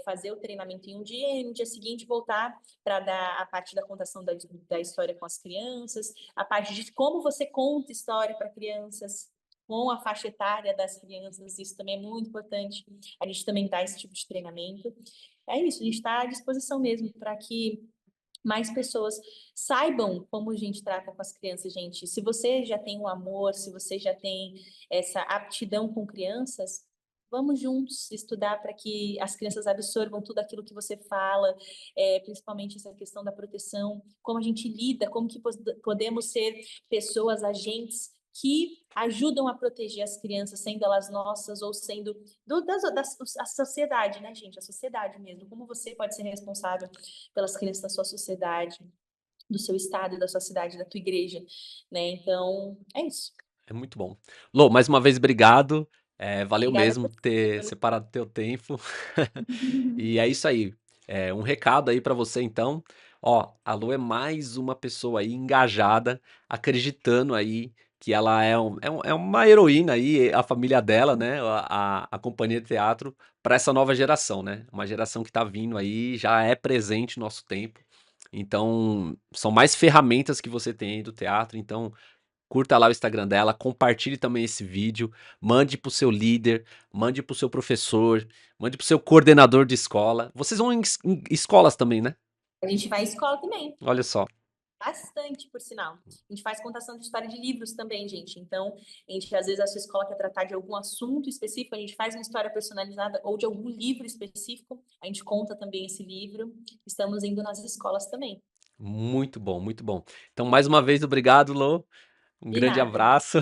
[SPEAKER 1] fazer o treinamento em um dia e no dia seguinte voltar para dar a parte da contação da história com as crianças, a parte de como você conta história para crianças, com a faixa etária das crianças, isso também é muito importante. A gente também dá esse tipo de treinamento. É isso, a gente está à disposição mesmo para que mais pessoas saibam como a gente trata com as crianças, gente. Se você já tem o amor, se você já tem essa aptidão com crianças, vamos juntos estudar para que as crianças absorvam tudo aquilo que você fala, principalmente essa questão da proteção, como a gente lida, como que podemos ser pessoas, agentes que ajudam a proteger as crianças, sendo elas nossas ou sendo a sociedade, né, gente? A sociedade mesmo. Como você pode ser responsável pelas crianças da sua sociedade, do seu estado, da sua cidade, da tua igreja, né? Então, é isso.
[SPEAKER 2] É muito bom. Lô, mais uma vez, obrigado. Valeu
[SPEAKER 1] Obrigada a
[SPEAKER 2] mesmo
[SPEAKER 1] você,
[SPEAKER 2] ter
[SPEAKER 1] Bruno.
[SPEAKER 2] separado teu tempo. E é isso aí. Um recado aí pra você então. Ó, a Lu é mais uma pessoa aí engajada, acreditando aí que ela é uma heroína aí, a família dela, né? A companhia de teatro, para essa nova geração, né? Uma geração que tá vindo aí, já é presente no nosso tempo. Então, são mais ferramentas que você tem aí do teatro. Então, curta lá o Instagram dela, compartilhe também esse vídeo, mande pro seu líder, mande pro seu professor, mande pro seu coordenador de escola. Vocês vão em escolas também, né?
[SPEAKER 1] A gente vai à escola também,
[SPEAKER 2] Olha só.
[SPEAKER 1] bastante, por sinal. A gente faz contação de história de livros também, gente. Então, a gente, às vezes, a sua escola quer tratar de algum assunto específico, a gente faz uma história personalizada ou de algum livro específico, a gente conta também esse livro. Estamos indo nas escolas também.
[SPEAKER 2] Muito bom, muito bom. Então, mais uma vez, obrigado, Lô. Um
[SPEAKER 1] De
[SPEAKER 2] grande
[SPEAKER 1] nada.
[SPEAKER 2] abraço.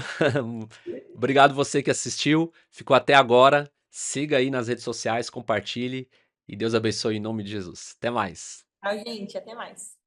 [SPEAKER 2] Obrigado você que assistiu, ficou até agora. Siga aí nas redes sociais, compartilhe e Deus abençoe em nome de Jesus. Até mais.
[SPEAKER 1] Tchau, gente. Até mais.